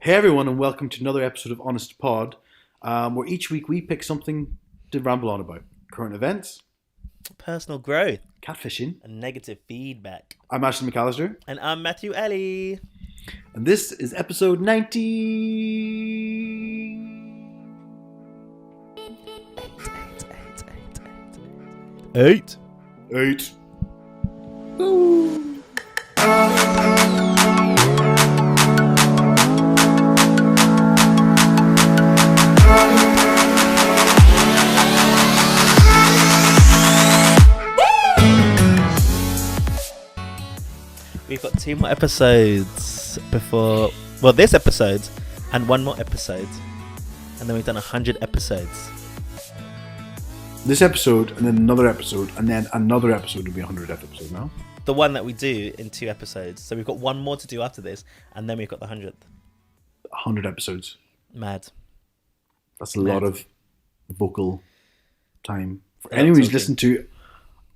Hey everyone, and welcome to another episode of Honest Pod, where each week we pick something to ramble on about. Current events, Personal growth catfishing. and negative feedback. I'm Ashley McAllister, And I'm Matthew Ellie. and this is episode 90. Eight. 8. Woo. We've got 2 more episodes before, well, this episode and 1 more episode. And then we've done 100 episodes. This episode, and then another episode, and then another episode will be 100th episode now. The one that we do in 2 episodes. So we've got 1 more to do after this, and then we've got the 100th. 100 episodes. Mad. That's a lot of vocal time. For A lot anyone who's talking. listened to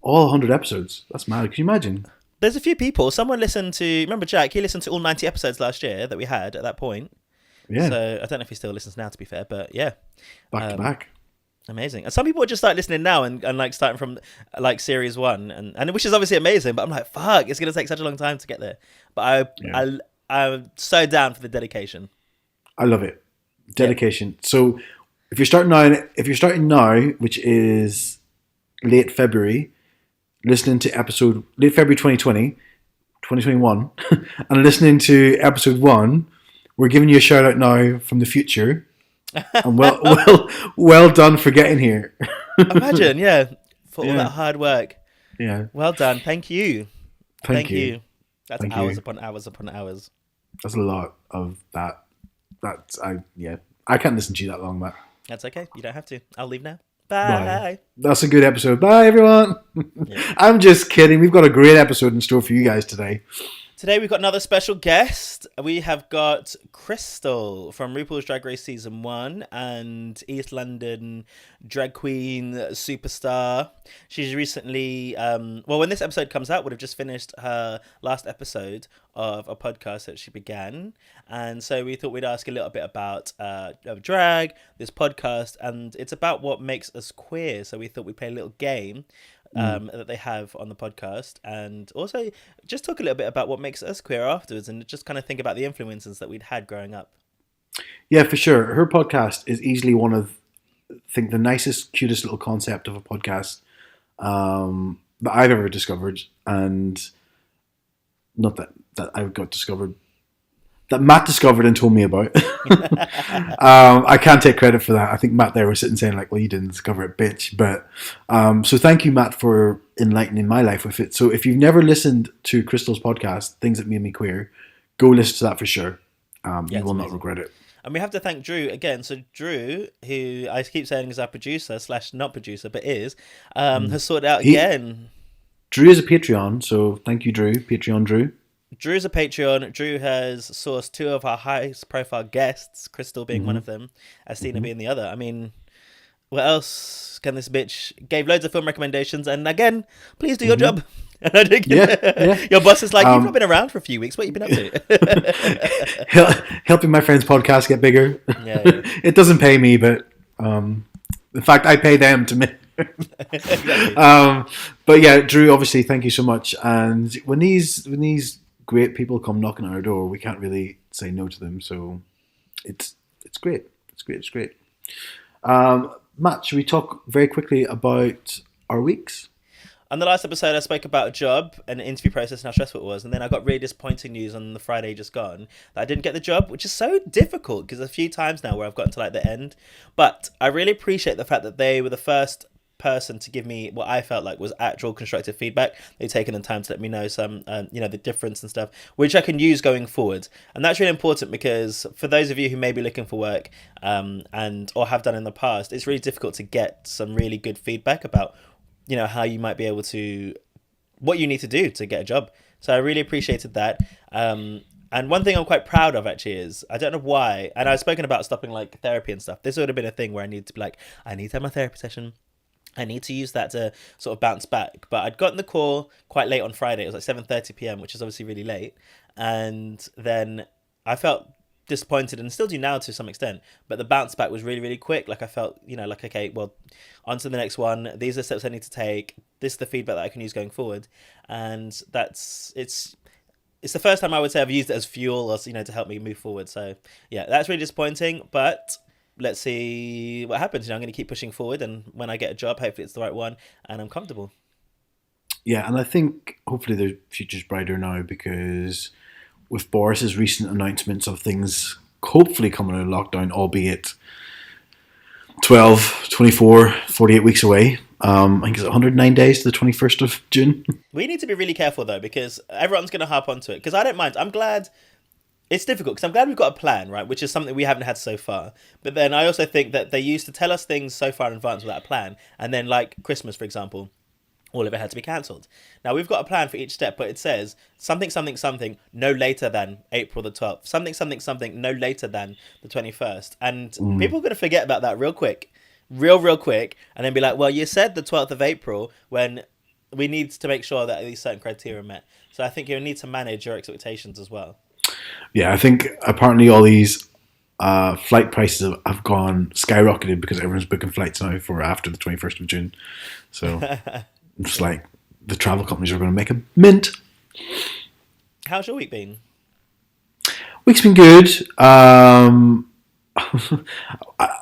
all 100 episodes, that's mad. Can you imagine? There's a few people. Someone listened to, remember Jack, he listened to all 90 episodes last year that we had at that point. Yeah, So I don't know if he still listens now, to be fair, but yeah. back to back. Amazing. And some people just start listening now and like starting from like series 1 and which is obviously amazing, but I'm like, fuck, it's gonna take such a long time to get there. But I'm so down for the dedication. I love it. Dedication. So if you're starting now, which is late February, listening to episode late February 2021, and listening to episode 1, we're giving you a shout out now from the future. And well done for getting here. Imagine, yeah, for all Yeah. that hard work. Yeah. Well done. Thank you. Thank you. That's Thank hours you. upon hours upon hours. That's a lot of that. I can't listen to you that long, Matt. That's okay. You don't have to. I'll leave now. Bye. Bye. That's a good episode. Bye, everyone. Yeah. I'm just kidding. We've got a great episode in store for you guys today. Today we've got another special guest. We have got Crystal from RuPaul's Drag Race Season 1 and East London drag queen superstar. She's recently, when this episode comes out, would have just finished her last episode of a podcast that she began. And so we thought we'd ask a little bit about drag, this podcast, and it's about what makes us queer. So we thought we'd play a little game that they have on the podcast, and also just talk a little bit about what makes us queer afterwards, and just kind of think about the influences that we'd had growing up. Yeah, for sure. Her podcast is easily one of, I think, the nicest, cutest little concept of a podcast that I've ever discovered, and not that I got discovered, that Matt discovered and told me about. I can't take credit for that. I think Matt there was sitting saying like, well, you didn't discover it, bitch. But so thank you, Matt, for enlightening my life with it. So if you've never listened to Crystal's podcast, Things That Made Me Queer, go listen to that for sure. You it's will not amazing. regret it. And we have to thank Drew again. So Drew, who I keep saying is our producer / not producer, but is, has sorted out again. Drew is a Patreon, so thank you, Drew. Patreon Drew. Drew's a Patreon. Drew has sourced 2 of our highest profile guests, Crystal being one of them, Astina being the other. I mean, what else can this bitch? Gave loads of film recommendations, and again, please do your job. And I think Yeah. your boss is like, you've not been around for a few weeks. What have you been up to? Helping my friend's podcast get bigger. Yeah. It doesn't pay me, but in fact, I pay them to make. Exactly. But yeah, Drew, obviously, thank you so much. And when these great people come knocking on our door, we can't really say no to them. So it's great. It's great. Matt, should we talk very quickly about our weeks? On the last episode, I spoke about a job and an interview process and how stressful it was. And then I got really disappointing news on the Friday just gone that I didn't get the job, which is so difficult because a few times now where I've gotten to like the end. But I really appreciate the fact that they were the first person to give me what I felt like was actual constructive feedback. They've taken the time to let me know some, the difference and stuff, which I can use going forward. And that's really important because for those of you who may be looking for work or have done in the past, it's really difficult to get some really good feedback about how you might be able to, what you need to do to get a job. So I really appreciated that. And one thing I'm quite proud of actually is, I don't know why, and I've spoken about stopping like therapy and stuff. This would have been a thing where I need to be like, I need to have my therapy session. I need to use that to sort of bounce back. But I'd gotten the call quite late on Friday. It was like 7:30 p.m., which is obviously really late. And then I felt disappointed and still do now to some extent, but the bounce back was really, really quick. Like I felt, like, okay, well, on to the next one. These are the steps I need to take. This is the feedback that I can use going forward. And it's the first time I would say I've used it as fuel or, to help me move forward. So yeah, that's really disappointing, but let's see what happens. I'm going to keep pushing forward, and when I get a job, hopefully it's the right one and I'm comfortable. Yeah, and I think hopefully the future's brighter now, because with Boris's recent announcements of things hopefully coming out of lockdown, albeit 12, 24, 48 weeks away. I think it's 109 days to the 21st of June. We need to be really careful, though, because everyone's going to harp onto it. Because I don't mind. I'm glad. It's difficult because I'm glad we've got a plan, right? Which is something we haven't had so far. But then I also think that they used to tell us things so far in advance without a plan. And then, like Christmas, for example, all of it had to be cancelled. Now, we've got a plan for each step, but it says something, something, something, no later than April the 12th. Something, something, something, no later than the 21st. And people are going to forget about that real quick. Real quick. And then be like, well, you said the 12th of April, when we need to make sure that these certain criteria are met. So I think you need to manage your expectations as well. Yeah, I think apparently all these flight prices have gone skyrocketed because everyone's booking flights now for after the 21st of June. So it's like the travel companies are going to make a mint. How's your week been? Week's been good.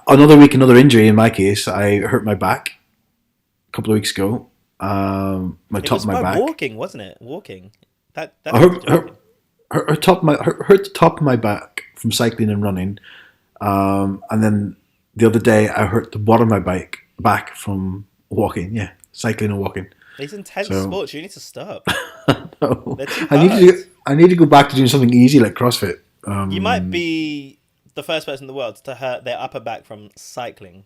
Another week, another injury in my case. I hurt my back a couple of weeks ago. My top of my back. Walking, wasn't it? Walking. I hurt the top of my back from cycling and running. And then the other day I hurt the bottom of my back from walking. Yeah, cycling and walking. These intense sports, you need to stop. No. I need to go back to doing something easy like CrossFit. You might be the first person in the world to hurt their upper back from cycling.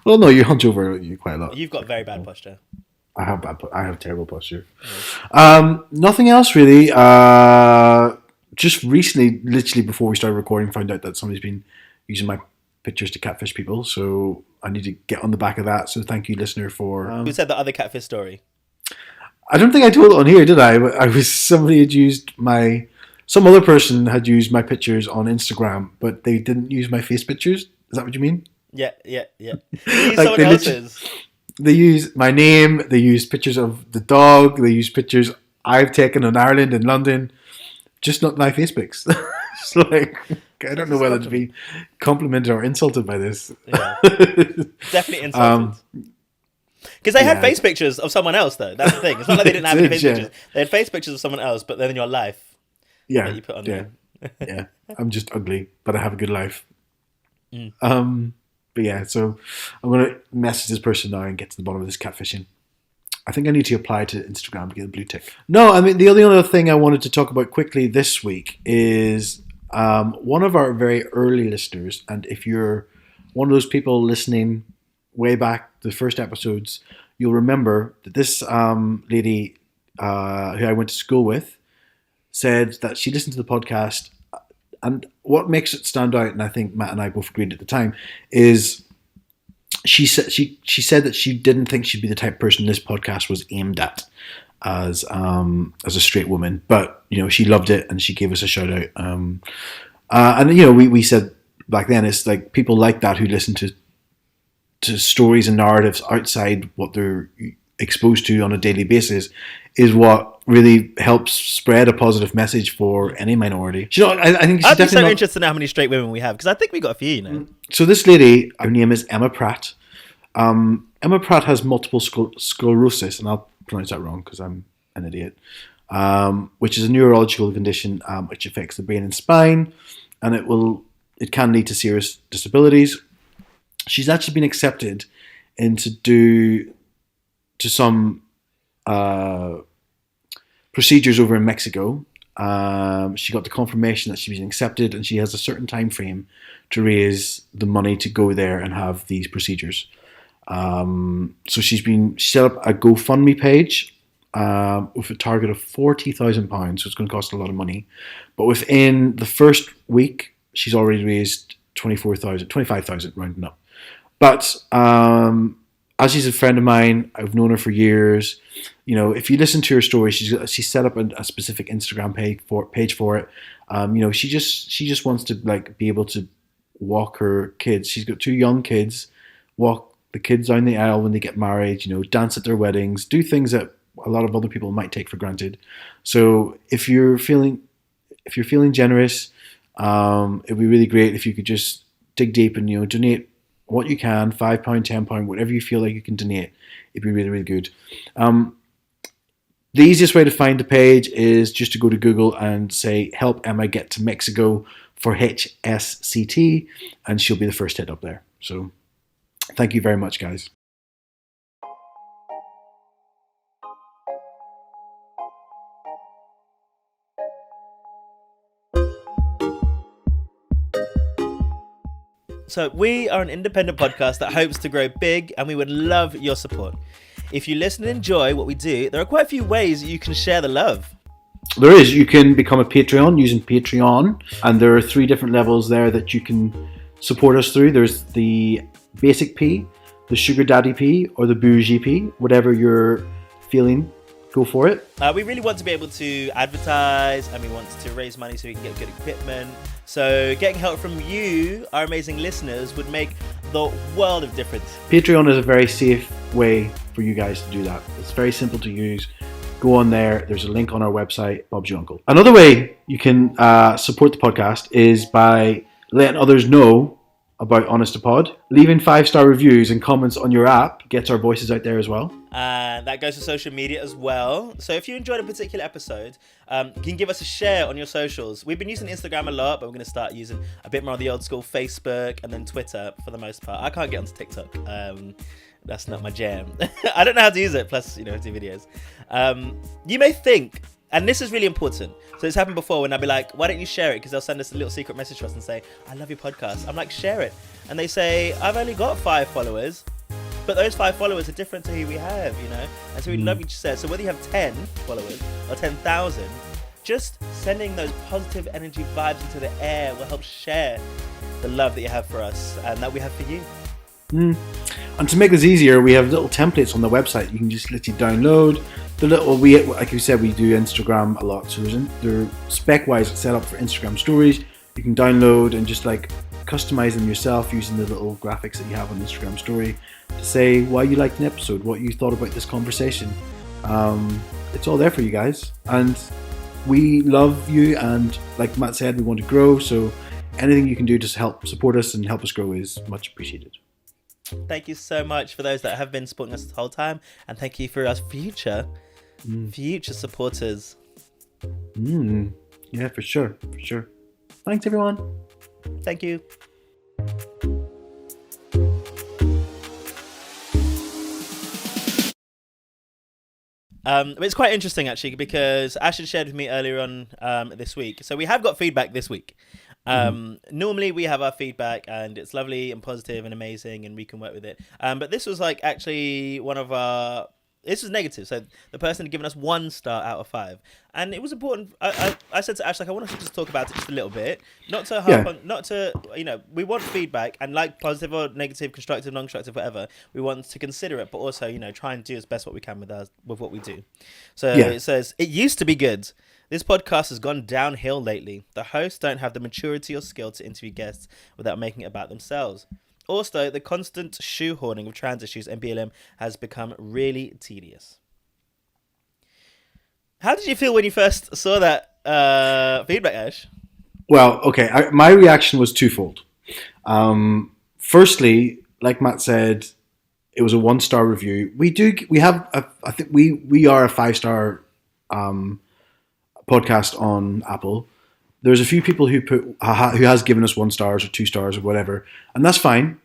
Well, no, you hunch over you quite a lot. You've got very bad posture. I have terrible posture. Nothing else really. Just recently, literally before we started recording, found out that somebody's been using my pictures to catfish people. So I need to get on the back of that. So thank you, listener, for... Who said the other catfish story? I don't think I told it on here, did I? Somebody had used some other person had used my pictures on Instagram, but they didn't use my face pictures. Is that what you mean? Yeah. They use someone else's. They use my name. They use pictures of the dog. They use pictures I've taken in Ireland and London. Just not my face pics. It's like, I don't know whether to be complimented or insulted by this. Yeah. Definitely insulted. Because they had face pictures of someone else, though. That's the thing. It's not like they didn't have any face pictures. They had face pictures of someone else, but then in your life, that you put on there. Yeah. I'm just ugly, but I have a good life. But yeah, so I'm going to message this person now and get to the bottom of this catfishing. I think I need to apply to Instagram to get a blue tick. No, I mean, the only other thing I wanted to talk about quickly this week is one of our very early listeners, and if you're one of those people listening way back, the first episodes, you'll remember that this lady who I went to school with said that she listened to the podcast, and what makes it stand out, and I think Matt and I both agreed at the time, is she said that she didn't think she'd be the type of person this podcast was aimed at as a straight woman, but she loved it and she gave us a shout out. And we said back then, it's like people like that who listen to stories and narratives outside what they're exposed to on a daily basis is what really helps spread a positive message for any minority. I think I'd be so interested in how many straight women we have, because I think we got a few, So this lady, her name is Emma Pratt. Emma Pratt has multiple sclerosis, and I'll pronounce that wrong because I'm an idiot, which is a neurological condition which affects the brain and spine, and it can lead to serious disabilities. She's actually been accepted into some procedures over in Mexico. She got the confirmation that she was accepted, and she has a certain time frame to raise the money to go there and have these procedures. So she set up a GoFundMe page with a target of £40,000, so it's going to cost a lot of money. But within the first week, she's already raised 25,000 rounding up. But as she's a friend of mine, I've known her for years. You know, if you listen to her story, she's set up a specific Instagram page for it. You know, she just wants to like be able to walk her kids. She's got 2 young kids, walk the kids down the aisle when they get married. You know, dance at their weddings, do things that a lot of other people might take for granted. So if you're feeling generous, it'd be really great if you could just dig deep and, you know, donate what you can, £5, £10, whatever you feel like you can donate. It'd be really, really good. The easiest way to find the page is just to go to Google and say, help Emma get to Mexico for HSCT, and she'll be the first hit up there. So thank you very much, guys. So we are an independent podcast that hopes to grow big, and we would love your support. If you listen and enjoy what we do, there are quite a few ways you can share the love. There is. You can become a Patreon using Patreon, and there are 3 different levels there that you can support us through. There's the basic P, the sugar daddy P, or the bougie P, whatever you're feeling. Go for it. We really want to be able to advertise, and we want to raise money so we can get good equipment. So getting help from you, our amazing listeners, would make the world of difference. Patreon is a very safe way for you guys to do that. It's very simple to use. Go on there. There's a link on our website, Bob's Your Uncle. Another way you can support the podcast is by letting others know about Honest to Pod. Leaving 5-star reviews and comments on your app gets our voices out there as well. And that goes to social media as well. So if you enjoyed a particular episode, you can give us a share on your socials. We've been using Instagram a lot, but we're going to start using a bit more of the old school Facebook and then Twitter for the most part. I can't get onto TikTok. That's not my jam. I don't know how to use it, plus, you know, do videos. You may think, and this is really important. So it's happened before when I'll be like, why don't you share it? Because they'll send us a little secret message to us and say, I love your podcast. I'm like, share it. And they say, I've only got 5 followers. But those 5 followers are different to who we have, you know? And so we'd love you to share. So whether you have 10 followers or 10,000, just sending those positive energy vibes into the air will help share the love that you have for us and that we have for you. And to make this easier, we have little templates on the website. You can just literally download the little. Like you said, we do Instagram a lot, so they're spec-wise set up for Instagram stories. You can download and just like customize them yourself using the little graphics that you have on Instagram story to say why you liked an episode, what you thought about this conversation. It's all there for you guys, and we love you. And like Matt said, we want to grow. So anything you can do to help support us and help us grow is much appreciated. Thank you so much for those that have been supporting us the whole time, and thank you for our future supporters. Yeah, for sure. Thanks, everyone. Thank you. It's quite interesting actually, because Ash had shared with me earlier on this week. So we have got feedback this week. Normally we have our feedback and it's lovely and positive and amazing and we can work with it. But this was like actually this was negative. So the person had given us 1 star out of 5, and it was important. I said to Ash, like, I want us to just talk about it just a little bit, not to harp on, not to, you know, we want feedback, and like positive or negative, constructive, non-constructive, whatever, we want to consider it, but also, you know, try and do as best what we can with what we do. So It says, it used to be good. This podcast has gone downhill lately. The hosts don't have the maturity or skill to interview guests without making it about themselves. Also, the constant shoehorning of trans issues and BLM has become really tedious. How did you feel when you first saw that feedback, Ash? Well, okay, my reaction was twofold. Firstly, like Matt said, it was a 1-star review. We are a 5-star podcast on Apple. There's a few people who has given us 1 stars or 2 stars or whatever, and that's fine.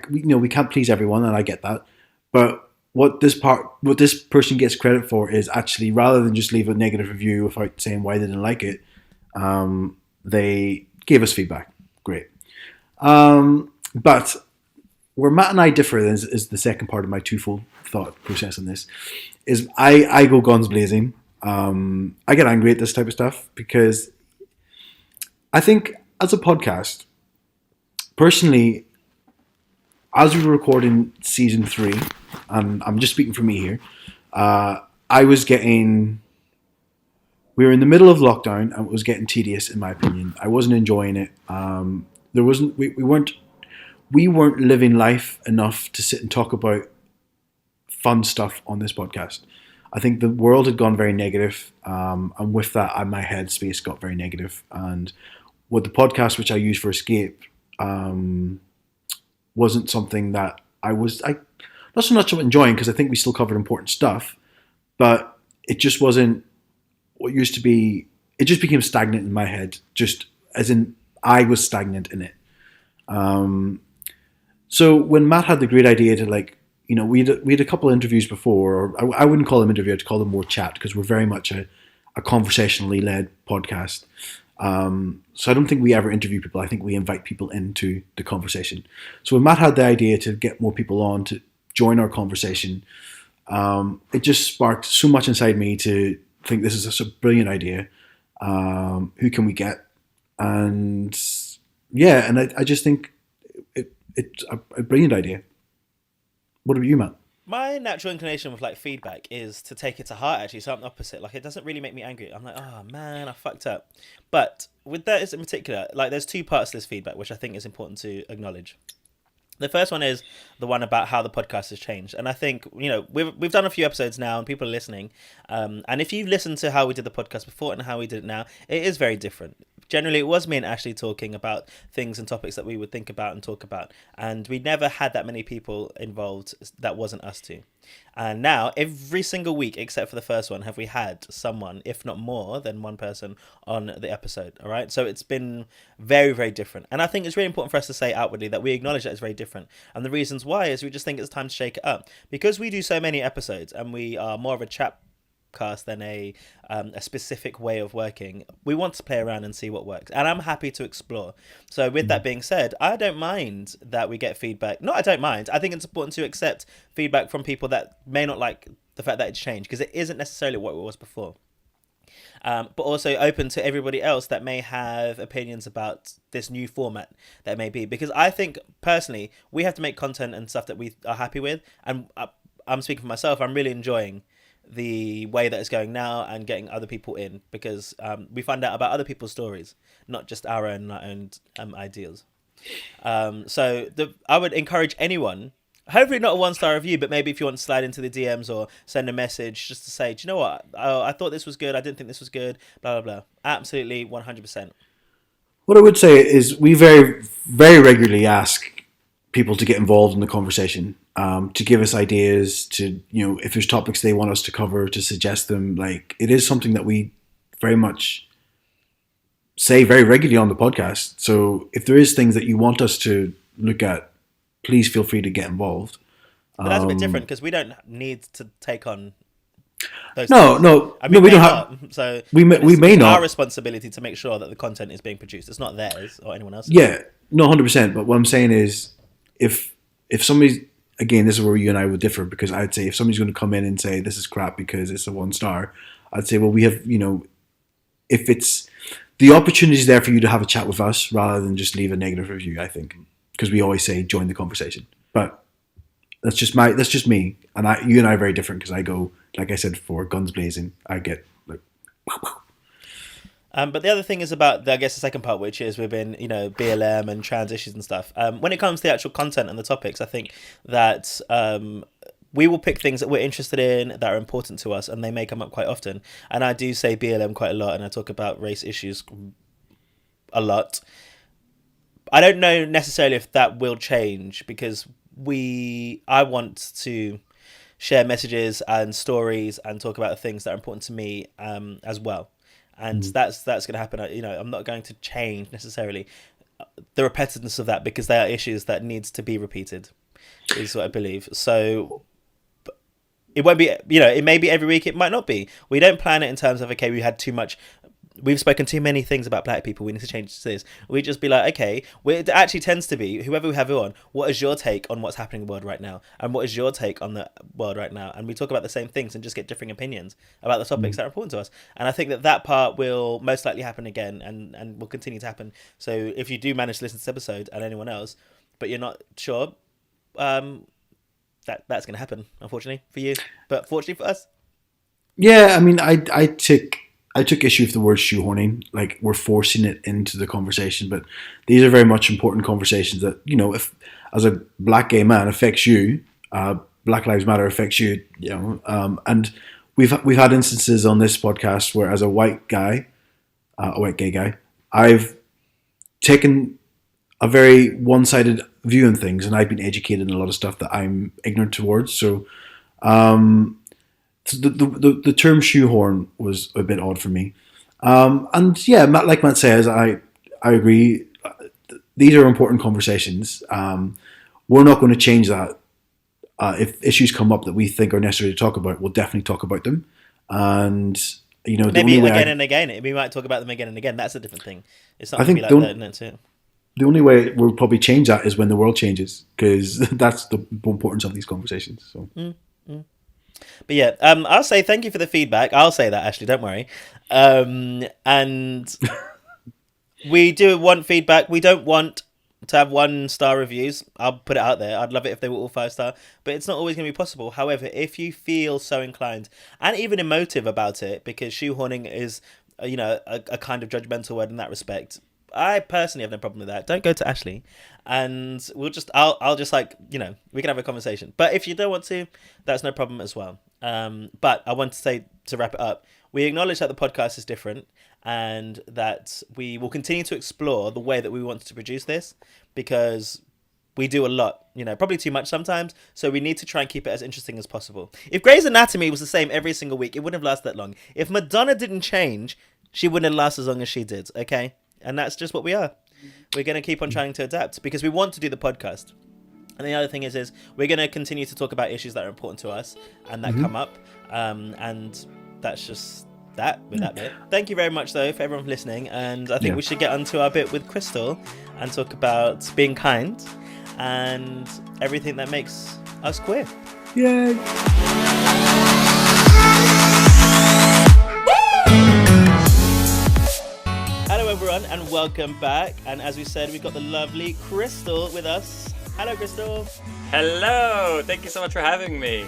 We can't please everyone, and I get that. But what this person gets credit for is actually, rather than just leave a negative review without saying why they didn't like it, they gave us feedback. Great. But where Matt and I differ is the second part of my twofold thought process on this. Is I go guns blazing. I get angry at this type of stuff because I think as a podcast, personally, as we were recording season 3, and I'm just speaking for me here. I was getting. We were in the middle of lockdown, and it was getting tedious, in my opinion. I wasn't enjoying it. There wasn't. We weren't. We weren't living life enough to sit and talk about fun stuff on this podcast. I think the world had gone very negative, and with that, my headspace got very negative. And with the podcast, which I use for escape, wasn't something that I not so much enjoying, because I think we still covered important stuff, but it just wasn't what used to be. It just became stagnant in my head, just as in I was stagnant in it. Um, so when Matt had the great idea to, like, we had a couple of interviews before, or I wouldn't call them interview, I'd call them more chat, because we're very much a conversationally led podcast. So I don't think we ever interview people. I think we invite people into the conversation. So when Matt had the idea to get more people on to join our conversation, it just sparked so much inside me to think this is just a brilliant idea. Who can we get? And yeah, and I just think it's a brilliant idea. What about you, Matt? My natural inclination with like feedback is to take it to heart. Actually, something opposite. Like, it doesn't really make me angry. I'm like, oh man, I fucked up. But with that is in particular, like, there's two parts to this feedback which I think is important to acknowledge. The first one is the one about how the podcast has changed, and I think, we've done a few episodes now, and people are listening. And if you listen to how we did the podcast before and how we did it now, it is very different. Generally, it was me and Ashley talking about things and topics that we would think about and talk about, and we never had that many people involved that wasn't us two. And now, every single week, except for the first one, have we had someone, if not more than one person, on the episode. All right. So it's been very, very different. And I think it's really important for us to say outwardly that we acknowledge that it's very different. And the reasons why is we just think it's time to shake it up. Because we do so many episodes and we are more of a chat cast than a specific way of working. We want to play around and see what works, and I'm happy to explore. So with that being said, I don't mind that we get feedback. No, I don't mind. I think it's important to accept feedback from people that may not like the fact that it's changed, because it isn't necessarily what it was before. But also open to everybody else that may have opinions about this new format that may be, because I think personally we have to make content and stuff that we are happy with, and I'm speaking for myself, I'm really enjoying the way that it's going now and getting other people in, because we find out about other people's stories, not just our own ideals. I would encourage anyone, hopefully not a 1-star review, but maybe if you want to slide into the DMs or send a message just to say, do you know what, I thought this was good, I didn't think this was good, blah blah blah. Absolutely, 100%. What I would say is we very, very regularly ask people to get involved in the conversation, to give us ideas, to, if there's topics they want us to cover, to suggest them. Like, it is something that we very much say very regularly on the podcast. So if there is things that you want us to look at, please feel free to get involved. But that's a bit different, because we don't need to take on those No, things. no, I mean, no, we may don't not. have. So We may it's not. our responsibility to make sure that the content is being produced. It's not theirs or anyone else's. Yeah, no, 100%. But what I'm saying is, if somebody's, again, this is where you and I would differ, because I'd say if somebody's going to come in and say this is crap because it's a 1-star, I'd say, well, we have, if it's the opportunity is there for you to have a chat with us rather than just leave a negative review. I think, because we always say join the conversation, but that's just me, and you and I are very different, because I go, like I said before, guns blazing. I get like. But the other thing is about, I guess, the second part, which is within, BLM and trans issues and stuff. When it comes to the actual content and the topics, I think that we will pick things that we're interested in, that are important to us, and they may come up quite often. And I do say BLM quite a lot, and I talk about race issues a lot. I don't know necessarily if that will change, because I want to share messages and stories and talk about the things that are important to me as well. And that's going to happen. I'm not going to change necessarily the repetitiveness of that, because they are issues that needs to be repeated, is what I believe. So it won't be, it may be every week, it might not be. We don't plan it in terms of, okay, we've spoken too many things about black people, we need to change this. We just be like, okay, it actually tends to be, whoever we have on, what is your take on what's happening in the world right now? And what is your take on the world right now? And we talk about the same things and just get differing opinions about the topics that are important to us. And I think that part will most likely happen again, and will continue to happen. So if you do manage to listen to this episode, and anyone else, but you're not sure, that's going to happen, unfortunately for you, but fortunately for us. Yeah, I mean, I took issue with the word shoehorning. Like, we're forcing it into the conversation, but these are very much important conversations that, if as a black gay man affects you, Black Lives Matter affects you, and we've had instances on this podcast where, as a white guy, a white gay guy, I've taken a very one-sided view on things, and I've been educated in a lot of stuff that I'm ignorant towards. So, the term shoehorn was a bit odd for me. And yeah, like Matt says, I agree. These are important conversations. We're not going to change that. If issues come up that we think are necessary to talk about, we'll definitely talk about them. And maybe again and again. We might talk about them again and again. That's a different thing. It's not going to be like that, no, too. The only way we'll probably change that is when the world changes, because that's the importance of these conversations. So. But yeah, I'll say thank you for the feedback. I'll say that, Ashley, don't worry. And we do want feedback. We don't want to have 1-star reviews. I'll put it out there. I'd love it if they were all 5-star, but it's not always going to be possible. However, if you feel so inclined and even emotive about it, because shoehorning is, a kind of judgmental word in that respect, I personally have no problem with that. Don't go to Ashley, and I'll just we can have a conversation. But if you don't want to, that's no problem as well. But I want to say, to wrap it up, we acknowledge that the podcast is different, and that we will continue to explore the way that we want to produce this, because we do a lot, probably too much sometimes. So we need to try and keep it as interesting as possible. If Grey's Anatomy was the same every single week, it wouldn't have lasted that long. If Madonna didn't change, she wouldn't have lasted as long as she did. Okay. And that's just what we are. We're going to keep on trying to adapt because we want to do the podcast. And the other thing is we're going to continue to talk about issues that are important to us and that come up. And that's just that with that bit. Thank you very much, though, for everyone listening. And I think we should get onto our bit with Crystal and talk about being kind and everything that makes us queer. Yay! Hello everyone and welcome back, and as we said, we've got the lovely Crystal with us. Hello Crystal. Hello, thank you so much for having me.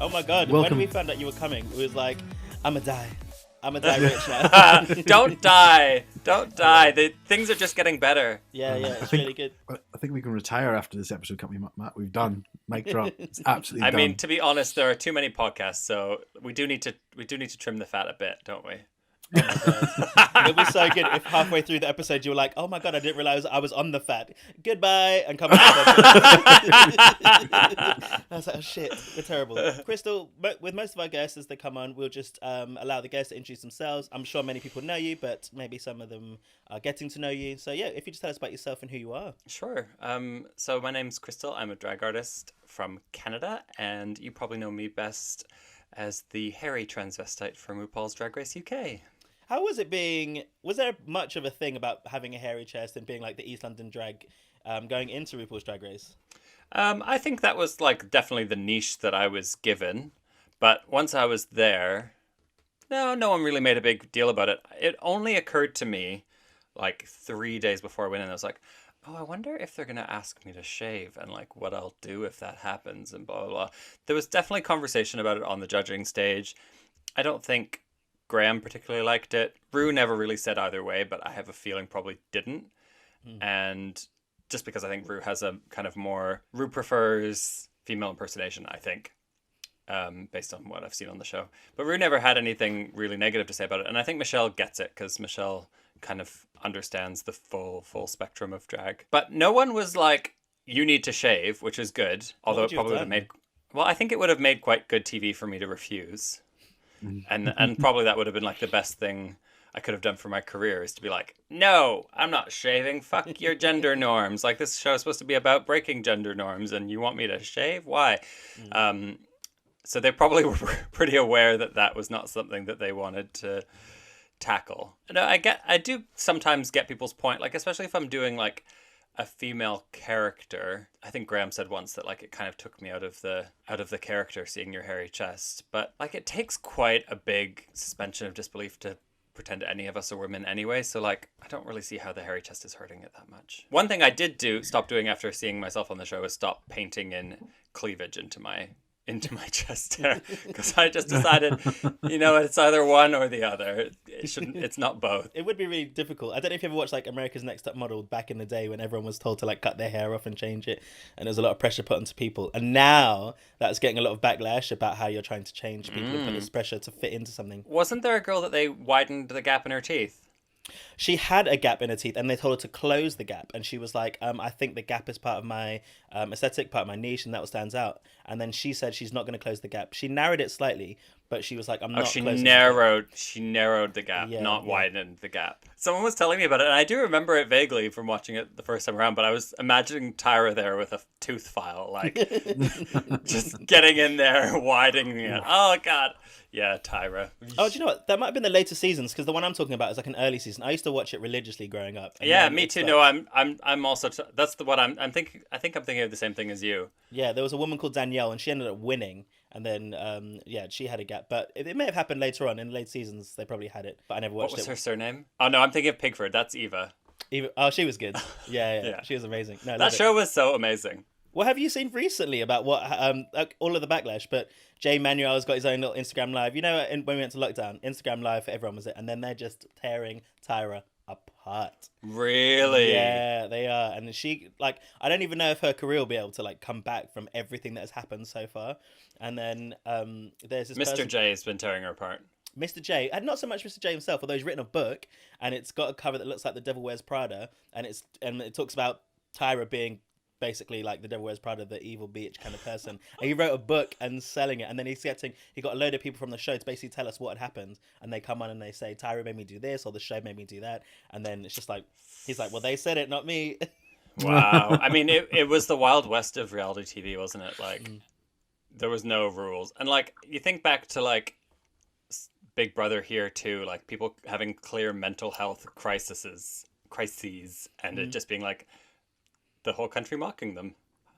Oh my god, welcome. When we found out you were coming, it was like, I'ma die rich now. Don't die, the things are just getting better. Yeah, it's really good. I think we can retire after this episode, can't we, Matt? We've done. Mic drop. It's absolutely I done. mean, to be honest, there are too many podcasts, so we do need to trim the fat a bit, don't we? Oh my god. It'd be so good if halfway through the episode you were like, oh my god, I didn't realize I was on the fat. Goodbye, and come back. I was like, oh shit, we're terrible. Crystal, with most of our guests as they come on, we'll just allow the guests to introduce themselves. I'm sure many people know you, but maybe some of them are getting to know you. So yeah, if you just tell us about yourself and who you are. Sure. So my name's Crystal. I'm a drag artist from Canada, and you probably know me best as the hairy transvestite from RuPaul's Drag Race UK. How was it was there much of a thing about having a hairy chest and being like the East London drag going into RuPaul's Drag Race? I think that was definitely the niche that I was given. But once I was there, no one really made a big deal about it. It only occurred to me 3 days before I went in. I was like, oh, I wonder if they're going to ask me to shave and what I'll do if that happens and blah, blah, blah. There was definitely conversation about it on the judging stage. I don't think Graham particularly liked it. Rue never really said either way, but I have a feeling probably didn't. And just because I think Rue has a kind of Rue prefers female impersonation, I think, based on what I've seen on the show. But Rue never had anything really negative to say about it. And I think Michelle gets it because Michelle kind of understands the full spectrum of drag. But no one was like, you need to shave, which is good. Although it probably would have made... Well, I think it would have made quite good TV for me to refuse. And probably that would have been the best thing I could have done for my career, is to be like, no, I'm not shaving. Fuck your gender norms. This show is supposed to be about breaking gender norms, and you want me to shave? Why? So they probably were pretty aware that was not something that they wanted to tackle. No, I do sometimes get people's point, especially if I'm doing a female character. I think Graham said once that it kind of took me out of the character, seeing your hairy chest. But it takes quite a big suspension of disbelief to pretend any of us are women anyway. So I don't really see how the hairy chest is hurting it that much. One thing I did stop doing after seeing myself on the show is stop painting in cleavage into my chest there, because I just decided, it's either one or the other. It's not both. It would be really difficult. I don't know if you ever watched like America's Next Top Model back in the day when everyone was told to like cut their hair off and change it, and there's a lot of pressure put onto people. And now that's getting a lot of backlash about how you're trying to change people and put this pressure to fit into something. Wasn't there a girl that they widened the gap in her teeth? She had a gap in her teeth and they told her to close the gap, and she was like, I think the gap is part of my aesthetic, part of my niche, and that what stands out. And then she said she's not going to close the gap. She narrowed it slightly, but she was like, I'm not she closing narrowed the gap, not yeah. widened the gap. Someone was telling me about it, and I do remember it vaguely from watching it the first time around, but I was imagining Tyra there with a tooth file, like just getting in there, widening it. Oh god. Yeah, Tyra. Oh, do you know what? That might have been the later seasons, because the one I'm talking about is like an early season. I used to watch it religiously growing up. Yeah, me too. No, I'm also. That's the what I'm thinking. I think I'm thinking of the same thing as you. Yeah, there was a woman called Danielle, and she ended up winning. And then, she had a gap. But it may have happened later on in the late seasons. They probably had it, but I never watched it. What was her surname? Oh no, I'm thinking of Pigford. That's Eva. Eva. Oh, she was good. Yeah, Yeah. She was amazing. No, That show was so amazing. What have you seen recently about what like all of the backlash? But Jay Manuel's got his own little Instagram live. When we went to lockdown, Instagram live for everyone was it, and then they're just tearing Tyra apart. Really? Yeah, they are. And she I don't even know if her career will be able to come back from everything that has happened so far. And then there's this Mr. J has been tearing her apart. Mr. J, and not so much Mr. J himself, although he's written a book and it's got a cover that looks like The Devil Wears Prada, and it talks about Tyra being basically like The Devil Wears Prada, the evil bitch kind of person. And he wrote a book and selling it, and then he got a load of people from the show to basically tell us what had happened, and they come on and they say Tyra made me do this, or the show made me do that, and then it's just like he's like, well, they said it, not me. Wow. I mean, it was the Wild West of reality TV, wasn't it? There was no rules, and you think back to Big Brother here too, people having clear mental health crises, and it just being the whole country mocking them.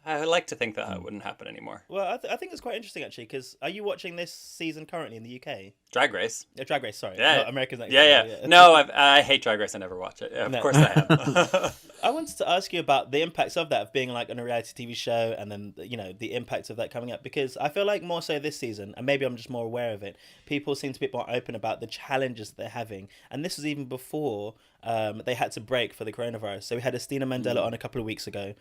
I like to think that wouldn't happen anymore. Well, I think it's quite interesting actually, because are you watching this season currently in the UK? Drag Race. Drag Race, sorry. Yeah. Not America's Next. Yeah. No, I hate Drag Race. I never watch it. Yeah, of course I am. I wanted to ask you about the impacts of that, of being on a reality TV show, and then the impacts of that coming up, because I feel like more so this season, and maybe I'm just more aware of it, people seem to be more open about the challenges that they're having, and this was even before they had to break for the coronavirus. So we had Estina Mandela on a couple of weeks ago.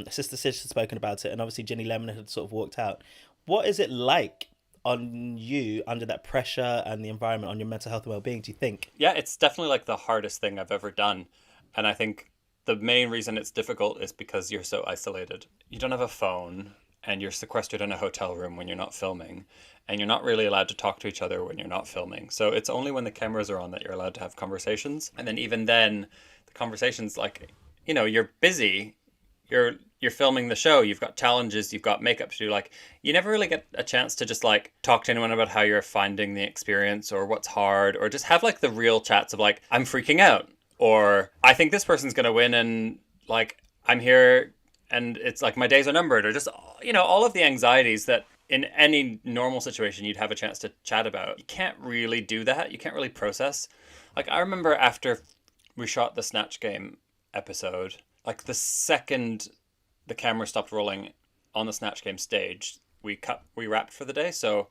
Sister Sid had spoken about it, and obviously Ginny Lemon had sort of walked out. What is it like on you under that pressure and the environment on your mental health and well-being, do you think? Yeah, it's definitely the hardest thing I've ever done, and I think the main reason it's difficult is because you're so isolated. You don't have a phone, and you're sequestered in a hotel room when you're not filming, and you're not really allowed to talk to each other when you're not filming. So it's only when the cameras are on that you're allowed to have conversations. And then even then, the conversations, you're busy, you're filming the show, you've got challenges, you've got makeup to do. You never really get a chance to just talk to anyone about how you're finding the experience or what's hard, or just have the real chats of I'm freaking out, or I think this person's going to win, and I'm here and it's my days are numbered, or just, all of the anxieties that in any normal situation you'd have a chance to chat about. You can't really do that. You can't really process. I remember after we shot the Snatch Game episode, the second the camera stopped rolling on the Snatch Game stage, we wrapped for the day. So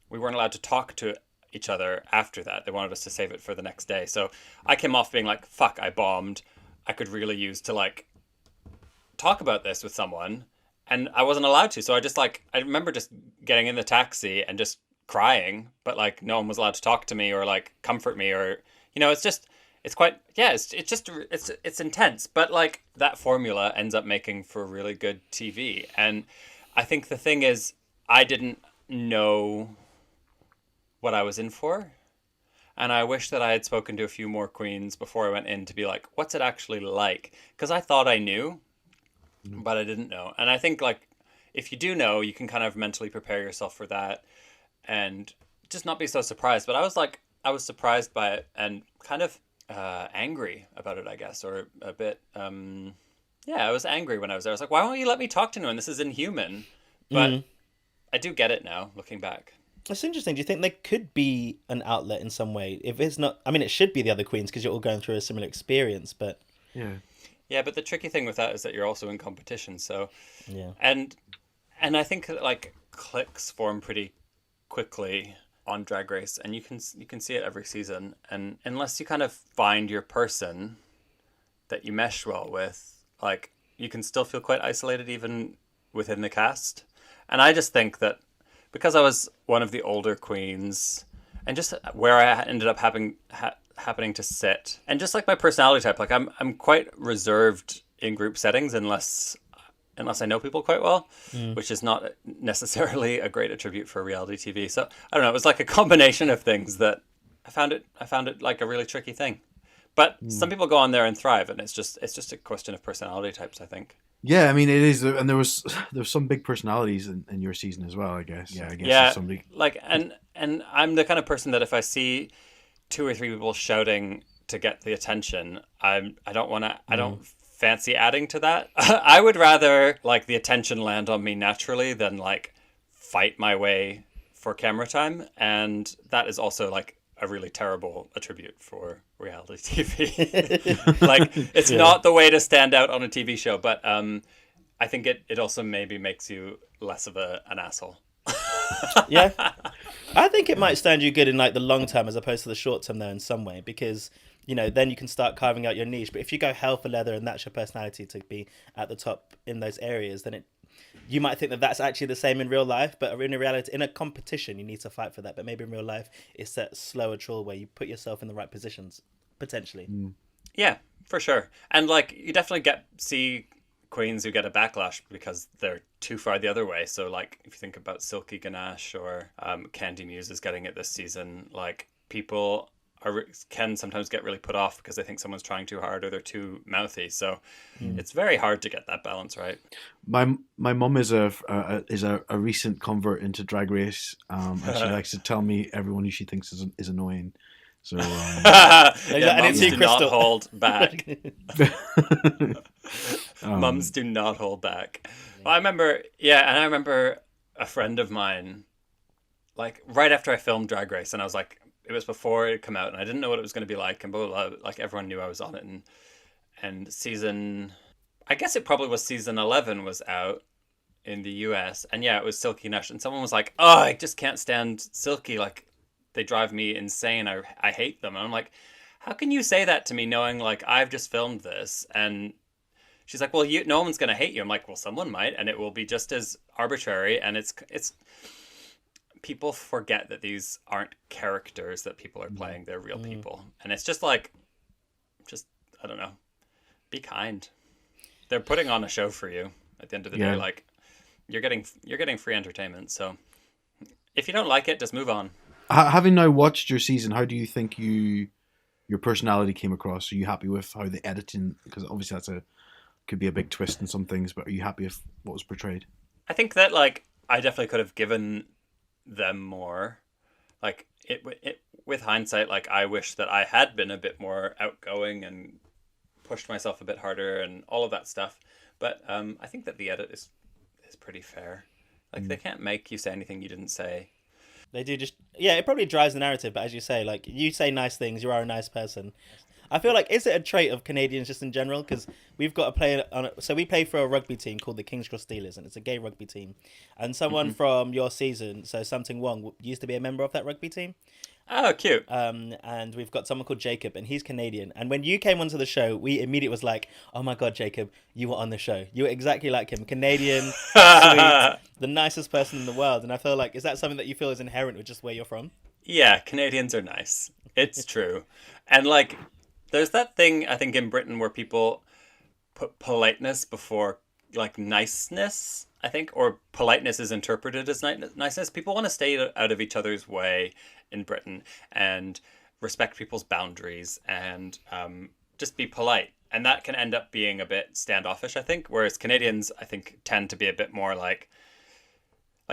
we weren't allowed to talk to each other after that. They wanted us to save it for the next day. So I came off being fuck, I bombed. I could really use to talk about this with someone, and I wasn't allowed to. So I remember just getting in the taxi and just crying, but no one was allowed to talk to me or comfort me, or it's intense, but that formula ends up making for really good TV. And I think the thing is, I didn't know what I was in for. And I wish that I had spoken to a few more queens before I went in to be what's it actually like? Because I thought I knew, but I didn't know. And I think if you do know, you can kind of mentally prepare yourself for that and just not be so surprised. But I was surprised by it and kind of angry about it, I guess, or a bit, I was angry when I was there. I was why won't you let me talk to anyone? This is inhuman. But I do get it now, looking back. That's interesting. Do you think there could be an outlet in some way? If it's not, I mean, it should be the other queens because you're all going through a similar experience, but... Yeah, but the tricky thing with that is that you're also in competition, so... Yeah. And And I think like cliques form pretty quickly on Drag Race, and you can see it every season. And unless you kind of find your person that you mesh well with, like you can still feel quite isolated even within the cast. And I just think that because I was one of the older queens, and just where I ended up happening to sit, and just like my personality type, like I'm quite reserved in group settings unless I know people quite well, which is not necessarily a great attribute for reality TV. So I don't know. It was like a combination of things that I found it like a really tricky thing. But some people go on there and thrive, and it's just a question of personality types, I think. Yeah, I mean it is, and there's some big personalities in your season as well. I guess. Yeah, I guess. Yeah, If somebody. like and I'm the kind of person that if I see two or three people shouting to get the attention, I don't fancy adding to that. I would rather like the attention land on me naturally than like fight my way for camera time, and that is also like a really terrible attribute for reality TV. Like it's not the way to stand out on a TV show, but I think it also maybe makes you less of an asshole. Yeah, I think it might stand you good in like the long term as opposed to the short term though in some way, because then you can start carving out your niche. But if you go hell for leather and that's your personality to be at the top in those areas, then you might think that that's actually the same in real life, but in reality, in a competition, you need to fight for that. But maybe in real life, it's that slower trawl where you put yourself in the right positions, potentially. Yeah, for sure. And like you definitely see queens who get a backlash because they're too far the other way. So like if you think about Silky Ganache or Candy Muse is getting it this season, like people can sometimes get really put off because they think someone's trying too hard or they're too mouthy. So it's very hard to get that balance right. My mum is a recent convert into Drag Race, and she likes to tell me everyone who she thinks is annoying. So yeah, mums do not hold back. Mums do not hold back. Well, I remember a friend of mine, like right after I filmed Drag Race, and I was like, it was before it had come out, and I didn't know what it was going to be like, and blah, blah, blah. Like everyone knew I was on it, and I guess it probably was season 11 was out in the US, and yeah, it was Silky Nash, and someone was like, "Oh, I just can't stand Silky, like they drive me insane. I hate them." And I'm like, "How can you say that to me, knowing like I've just filmed this?" And she's like, "Well, no one's gonna hate you." I'm like, "Well, someone might, and it will be just as arbitrary." And it's people forget that these aren't characters that people are playing; they're real people, and it's just like, I don't know, be kind. They're putting on a show for you at the end of the day. Like you're getting free entertainment. So if you don't like it, just move on. Having now watched your season, how do you think your personality came across? Are you happy with how the editing? Because obviously could be a big twist in some things, but are you happy with what was portrayed? I think that like I definitely could have given them more. Like it with hindsight, like I wish that I had been a bit more outgoing and pushed myself a bit harder and all of that stuff. But I think that the edit is pretty fair. Like they can't make you say anything you didn't say. They do it probably drives the narrative, but as you say, like you say nice things, you are a nice person. I feel like, is it a trait of Canadians just in general? Because we've got to play on it. So we play for a rugby team called the King's Cross Steelers, and it's a gay rugby team. And someone from your season, so Something Wong, used to be a member of that rugby team. Oh, cute. And we've got someone called Jacob, and he's Canadian. And when you came onto the show, we immediately was like, "Oh my God, Jacob, you were on the show. You were exactly like him. Canadian, sweet, the nicest person in the world." And I feel like, is that something that you feel is inherent with just where you're from? Yeah, Canadians are nice. It's true. And like, there's that thing, I think, in Britain where people put politeness before like niceness, I think, or politeness is interpreted as niceness. People want to stay out of each other's way in Britain and respect people's boundaries and just be polite. And that can end up being a bit standoffish, I think. Whereas Canadians, I think, tend to be a bit more like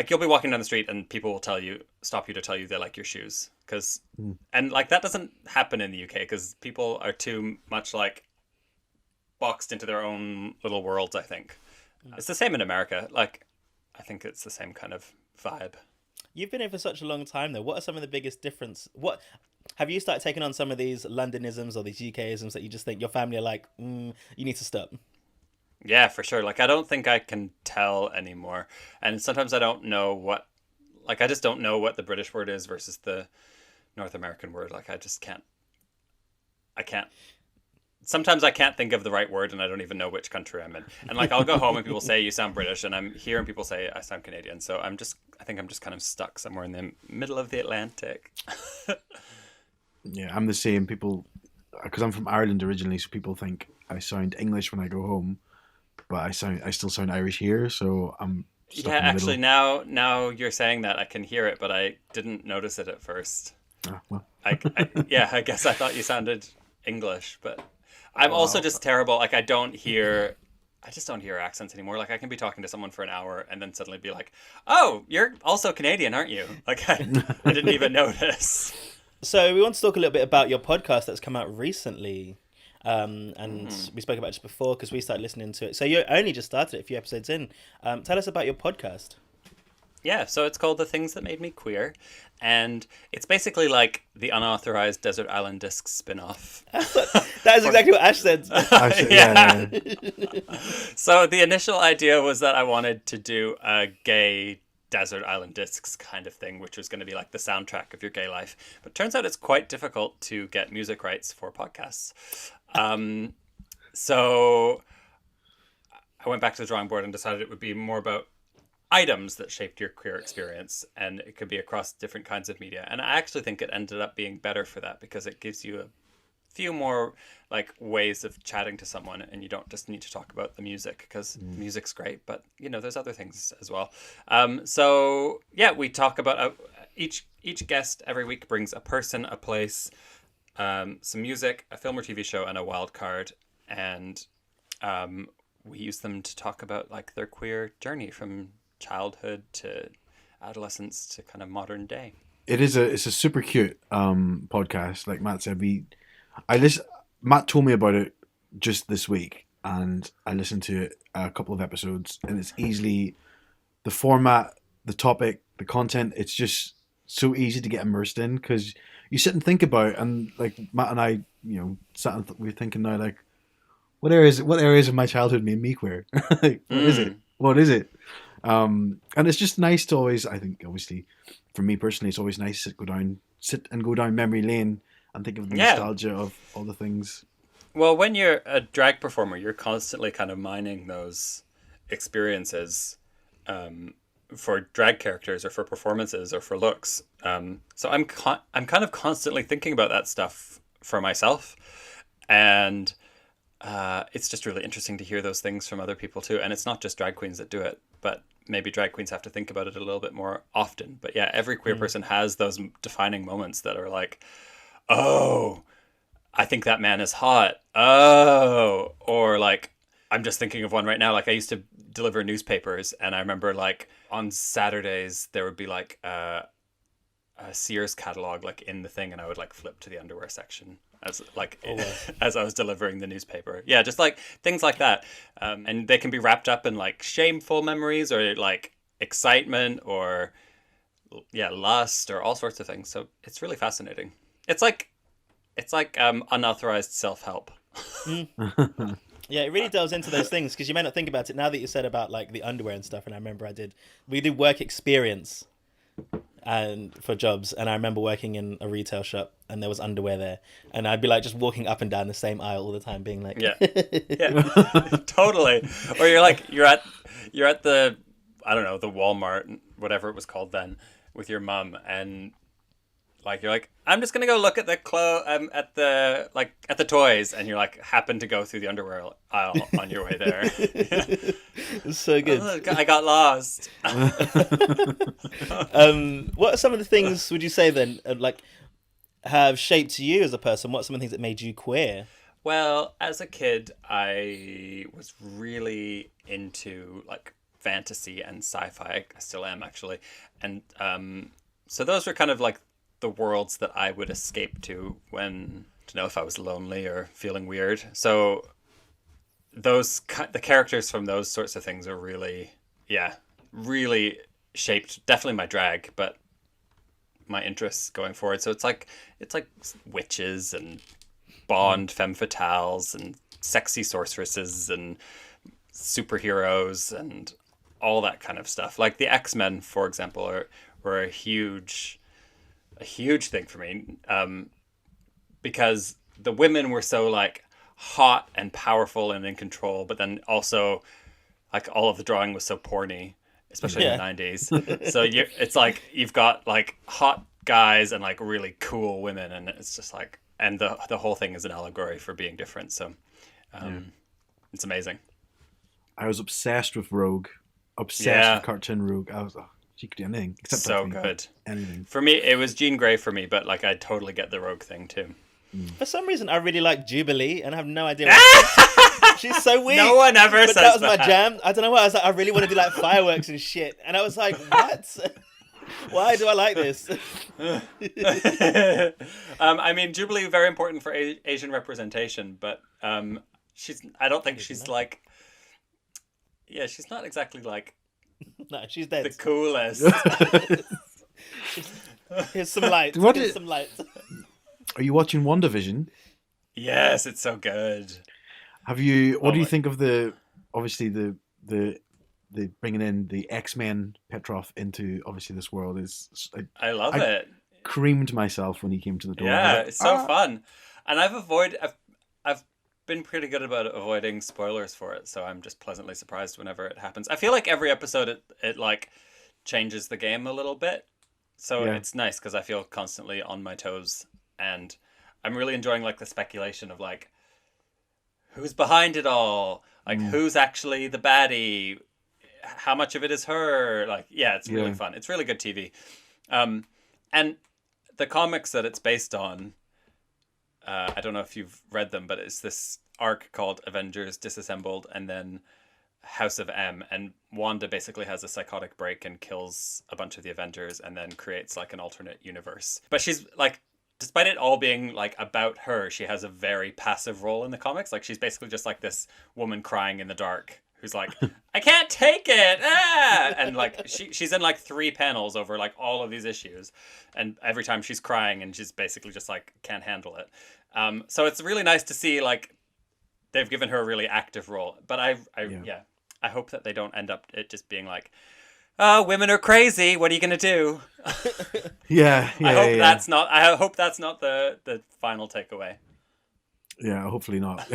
you'll be walking down the street and people will stop you to tell you they like your shoes. And like that doesn't happen in the UK because people are too much like boxed into their own little worlds, I think. It's the same in America. Like, I think it's the same kind of vibe. You've been here for such a long time, though. What are some of the biggest difference? What have you started taking on some of these Londonisms or these UKisms that you just think your family are like, you need to stop? Yeah, for sure. Like, I don't think I can tell anymore. And sometimes I don't know what, like, I just don't know what the British word is versus the North American word. Like, I can't, sometimes I can't think of the right word and I don't even know which country I'm in. And, like, I'll go home and people say, you sound British. And I'm here and people say, I sound Canadian. So I think I'm just kind of stuck somewhere in the middle of the Atlantic. Yeah, I'm the same. People, because I'm from Ireland originally, so people think I sound English when I go home, but I still sound Irish here. So I'm stuck Yeah, in the actually, middle. now you're saying that, I can hear it, but I didn't notice it at first. Ah, well, Yeah, I guess I thought you sounded English, but I'm also wow. just terrible. Like, I just don't hear accents anymore. Like, I can be talking to someone for an hour and then suddenly be like, "Oh, you're also Canadian, aren't you?" Like, I didn't even notice. So we want to talk a little bit about your podcast that's come out recently. And Mm. we spoke about it just before because we started listening to it. So you only just started it a few episodes in. Tell us about your podcast. Yeah, so it's called The Things That Made Me Queer, and it's basically like the unauthorized Desert Island Discs spin-off. That is exactly what Ash said. I said, Yeah. yeah, yeah. So the initial idea was that I wanted to do a gay Desert Island Discs kind of thing, which was going to be like the soundtrack of your gay life. But turns out it's quite difficult to get music rights for podcasts. So I went back to the drawing board and decided it would be more about items that shaped your queer experience, and it could be across different kinds of media. And I actually think it ended up being better for that because it gives you a few more like ways of chatting to someone, and you don't just need to talk about the music because music's great, but you know there's other things as well. So yeah, we talk about each guest every week brings a person, a place, some music, a film or TV show, and a wild card, and we use them to talk about like their queer journey from childhood to adolescence to kind of modern day. It's a super cute podcast. Like Matt said, I listen. Matt told me about it just this week, and I listened to it a couple of episodes, and it's easily the format, the topic, the content. It's just so easy to get immersed in because you sit and think about, and like Matt and I, sat and we're thinking now, like, what areas of my childhood made me queer? Like, what is it? What is it? And it's just nice to always. I think obviously, for me personally, it's always nice to sit and go down memory lane and think of the Yeah. nostalgia of all the things. Well, when you're a drag performer, you're constantly kind of mining those experiences for drag characters or for performances or for looks. So I'm kind of constantly thinking about that stuff for myself, and it's just really interesting to hear those things from other people too. And it's not just drag queens that do it, but maybe drag queens have to think about it a little bit more often. But yeah, every queer person has those defining moments that are like, oh, I think that man is hot. Oh, or like, I'm just thinking of one right now. Like, I used to deliver newspapers, and I remember like on Saturdays there would be like a Sears catalog like in the thing, and I would like flip to the underwear section as like as I was delivering the newspaper. Yeah, just like things like that, and they can be wrapped up in like shameful memories or like excitement or lust or all sorts of things. So it's really fascinating. It's like unauthorized self-help. Yeah, it really delves into those things because you may not think about it now that you said about like the underwear and stuff. And I remember we did work experience and for jobs, and I remember working in a retail shop and there was underwear there, and I'd be like just walking up and down the same aisle all the time, being like, Yeah, totally. Or you're at the, I don't know, the Walmart, whatever it was called then, with your mum, and like you're like, I'm just gonna go look at the at the toys, and you're like happen to go through the underwear aisle on your way there. It's so good. Oh, I got lost. What are some of the things would you say then like have shaped you as a person? What are some of the things that made you queer? Well, as a kid, I was really into like fantasy and sci-fi. I still am actually, and so those were kind of like the worlds that I would escape to if I was lonely or feeling weird. So the characters from those sorts of things are really shaped definitely my drag, but my interests going forward. So it's like witches and Bond femme fatales and sexy sorceresses and superheroes and all that kind of stuff. Like the X-Men, for example, were a huge thing for me, because the women were so like hot and powerful and in control, but then also like all of the drawing was so porny, especially in the 90s. So it's like you've got like hot guys and like really cool women, and it's just like, and the whole thing is an allegory for being different. So it's amazing. I was obsessed with Rogue, obsessed with Cartoon Rogue. I was, she could do anything except so good. Anything. For me, it was Jean Grey for me, but like I totally get the Rogue thing too. For some reason, I really like Jubilee, and I have no idea why. She's so weird. No one ever says that was my jam. I don't know what. I was like, I really want to do like fireworks and shit, and I was like, what? Why do I like this? I mean, Jubilee very important for Asian representation, but I don't think she's like. Yeah, she's not exactly like. No, she's dead. The coolest. Here's some light. Here's some light. Are you watching WandaVision? Yes, it's so good. Have you? What do you think of the bringing in the X-Men Petrov into obviously this world is? I love it. Creamed myself when he came to the door. Yeah, like, it's so fun, and I've been pretty good about avoiding spoilers for it, so I'm just pleasantly surprised whenever it happens. I feel like every episode it like changes the game a little bit, so it's nice because I feel constantly on my toes. And I'm really enjoying like the speculation of like who's behind it all, like who's actually the baddie, how much of it is her. Like, yeah, it's really fun. It's really good TV. And the comics that it's based on, I don't know if you've read them, but it's this arc called Avengers Disassembled and then House of M, and Wanda basically has a psychotic break and kills a bunch of the Avengers and then creates like an alternate universe. But she's like, despite it all being like about her, she has a very passive role in the comics. Like she's basically just like this woman crying in the dark who's like, I can't take it. Ah! And like she's in like 3 panels over like all of these issues, and every time she's crying and she's basically just like can't handle it. So it's really nice to see like they've given her a really active role. But I hope that they don't end up it just being like, oh, women are crazy. What are you gonna do? I hope that's not the final takeaway. Yeah, hopefully not.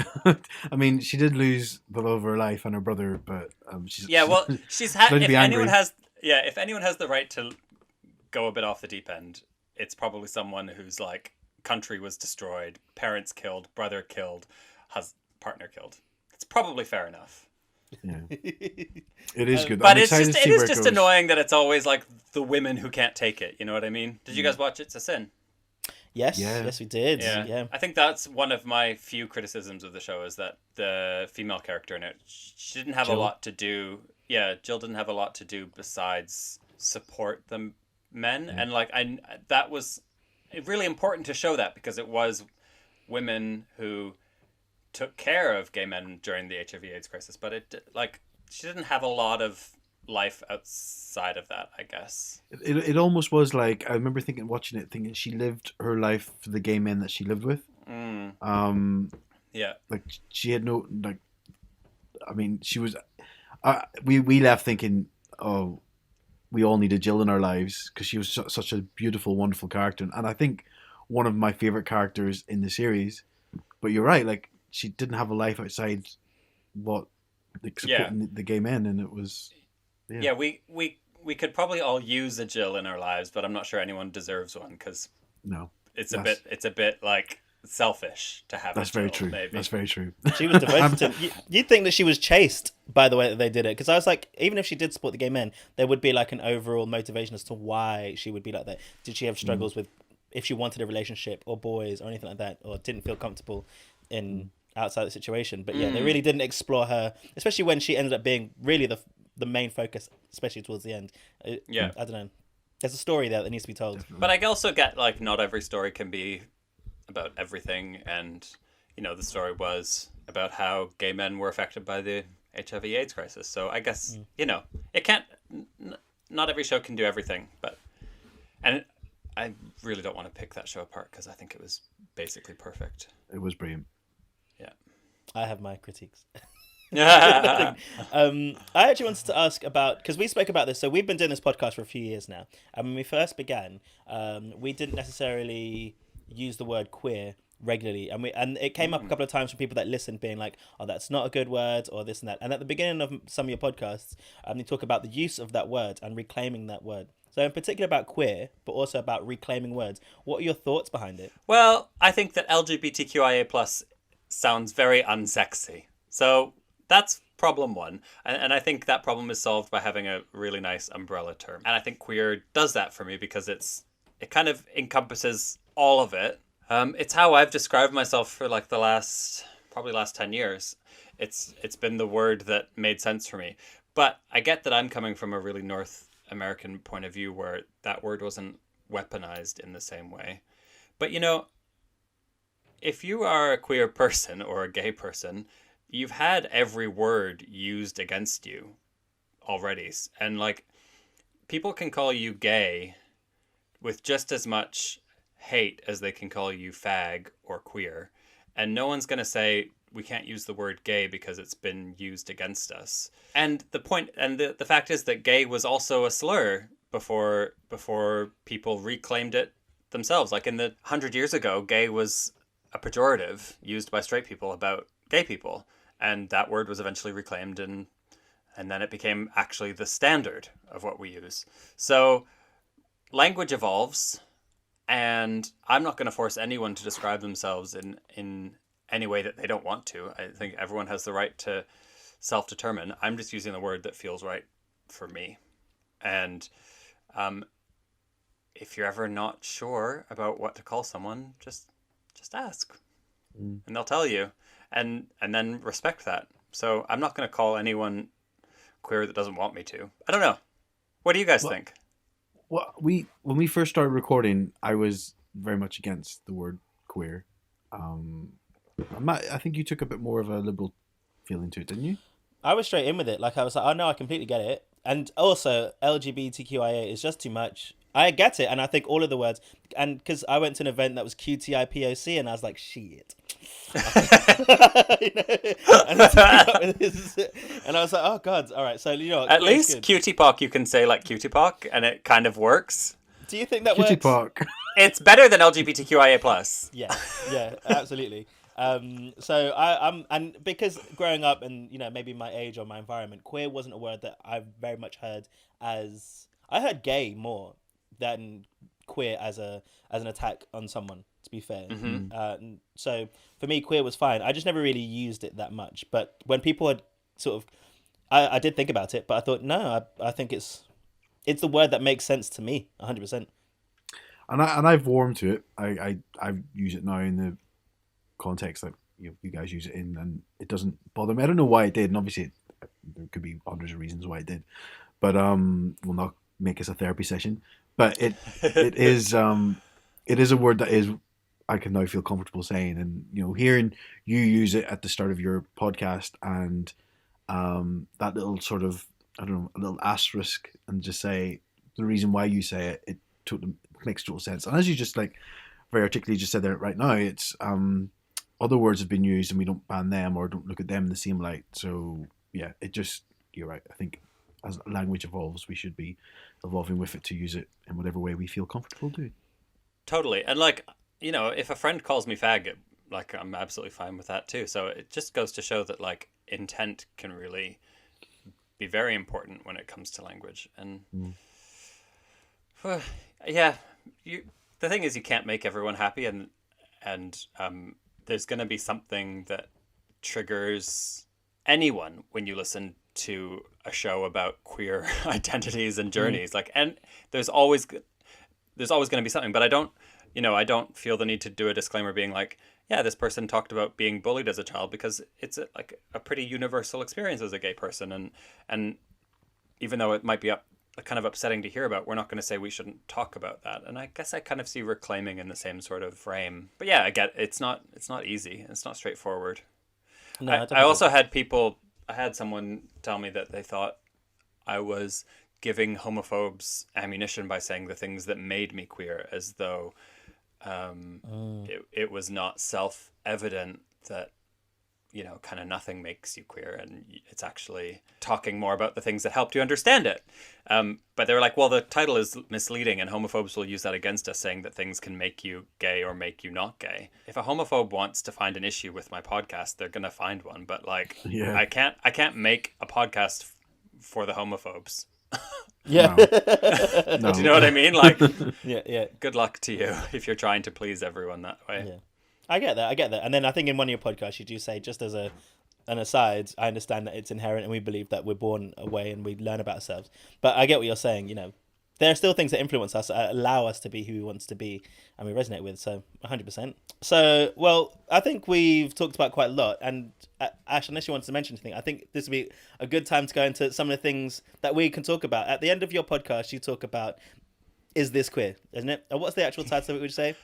I mean, she did lose the love of her life and her brother, but she's if anyone has the right to go a bit off the deep end, it's probably someone whose like country was destroyed, parents killed, brother killed, partner killed. It's probably fair enough. Yeah, it is good. But it is just annoying that it's always like the women who can't take it. You know what I mean? Did you guys watch It's a Sin? Yes, we did. Yeah. I think that's one of my few criticisms of the show is that the female character in it, she didn't have a lot to do. Yeah, Jill didn't have a lot to do besides support the men, and like that was really important to show that because it was women who took care of gay men during the HIV/AIDS crisis, but she didn't have a lot of life outside of that, I guess. It almost was like, I remember watching it thinking she lived her life for the gay men that she lived with. Like she had no, like, I mean, she was, we left thinking, oh, we all needed Jill in our lives because she was such a beautiful, wonderful character. And I think one of my favorite characters in the series, but you're right, like she didn't have a life outside supporting the gay men, and it was we could probably all use a Jill in our lives, but I'm not sure anyone deserves one because it's a bit like selfish to have. That's a Jill, very true. Maybe. That's very true. She was devoted to him. You'd think that she was chaste by the way that they did it, because I was like, even if she did support the gay men, there would be like an overall motivation as to why she would be like that. Did she have struggles with if she wanted a relationship or boys or anything like that, or didn't feel comfortable in outside the situation? But yeah, they really didn't explore her, especially when she ended up being really the main focus, especially towards the end. I don't know. There's a story there that needs to be told. But I also get like not every story can be about everything, and the story was about how gay men were affected by the HIV/AIDS crisis. So I guess it can't. Not every show can do everything, and I really don't want to pick that show apart because I think it was basically perfect. It was brilliant. Yeah, I have my critiques. Yeah. I actually wanted to ask about, because we spoke about this. So we've been doing this podcast for a few years now, and when we first began, we didn't necessarily use the word queer regularly, and it came up a couple of times from people that listened, being like, "Oh, that's not a good word," or this and that. And at the beginning of some of your podcasts, you talk about the use of that word and reclaiming that word. So in particular about queer, but also about reclaiming words. What are your thoughts behind it? Well, I think that LGBTQIA plus sounds very unsexy. So that's problem one. And I think that problem is solved by having a really nice umbrella term. And I think queer does that for me because it kind of encompasses all of it. It's how I've described myself for like the last 10 years. It's been the word that made sense for me. But I get that I'm coming from a really North American point of view where that word wasn't weaponized in the same way. But if you are a queer person or a gay person, you've had every word used against you already. And like people can call you gay with just as much hate as they can call you fag or queer. And no one's going to say we can't use the word gay because it's been used against us. And the fact is that gay was also a slur before people reclaimed it themselves. Like in the 100 years ago, gay was a pejorative used by straight people about gay people. And that word was eventually reclaimed and then it became actually the standard of what we use. So language evolves, and I'm not going to force anyone to describe themselves in any way that they don't want to. I think everyone has the right to self-determine. I'm just using the word that feels right for me. And if you're ever not sure about what to call someone, just ask, and they'll tell you, and then respect that. So I'm not going to call anyone queer that doesn't want me to. I don't know. What do you guys think? Well, when we first started recording, I was very much against the word queer. I think you took a bit more of a liberal feeling to it, didn't you? I was straight in with it. Like I was like, oh no, I completely get it. And also LGBTQIA is just too much. I get it, and I think all of the words, and because I went to an event that was QTIPOC, and I was like, shit. You know? And I was like, oh god, all right. So what, at least cutie pock you can say like cutie pock, and it kind of works. Do you think that Cutie works? pock. It's better than LGBTQIA plus. Yeah, absolutely. So I'm, and because growing up and maybe my age or my environment, queer wasn't a word that I very much heard as. I heard gay more than queer as an attack on someone. To be fair, so for me, queer was fine. I just never really used it that much. But when people had sort of, I did think about it, but I thought no, I think it's the word that makes sense to me, 100%. And I've warmed to it. I use it now in the context that you guys use it in, and it doesn't bother me. I don't know why it did, and obviously there could be hundreds of reasons why it did, but will not make us a therapy session. But it is a word that is I can now feel comfortable saying, and hearing you use it at the start of your podcast, and that little sort of a little asterisk, and just say the reason why you say it, it makes total sense. And as you just like very articulately just said there right now, it's other words have been used and we don't ban them or don't look at them in the same light. So yeah, you're right. I think as language evolves, we should be evolving with it to use it in whatever way we feel comfortable doing. Totally. And like, if a friend calls me faggot, like I'm absolutely fine with that too. So it just goes to show that like intent can really be very important when it comes to language. And yeah, the thing is you can't make everyone happy, and there's going to be something that triggers anyone when you listen to a show about queer identities and journeys. Like, and there's always going to be something, but I don't feel the need to do a disclaimer being like, yeah, this person talked about being bullied as a child, because it's like a pretty universal experience as a gay person. And even though it might be kind of upsetting to hear about, we're not going to say we shouldn't talk about that. And I guess I kind of see reclaiming in the same sort of frame. But yeah, I get it's not easy. It's not straightforward. No, I also had I had someone tell me that they thought I was giving homophobes ammunition by saying the things that made me queer, as though it was not self-evident that kind of nothing makes you queer, and it's actually talking more about the things that helped you understand it. But they were like, well, the title is misleading, and homophobes will use that against us, saying that things can make you gay or make you not gay. If a homophobe wants to find an issue with my podcast, they're gonna find one. But like, Yeah. I can't make a podcast for the homophobes. Yeah. No. Do you know what I mean? Like, Yeah. good luck to you if you're trying to please everyone that way. Yeah. I get that. And then I think in one of your podcasts, you do say, just as an aside, I understand that it's inherent and we believe that we're born away and we learn about ourselves. But I get what you're saying, there are still things that influence us, that allow us to be who we want to be and we resonate with. So 100%. So, well, I think we've talked about quite a lot. And Ash, unless you wanted to mention anything, I think this would be a good time to go into some of the things that we can talk about. At the end of your podcast, you talk about, is this queer? Isn't it? What's the actual title of it, would you say?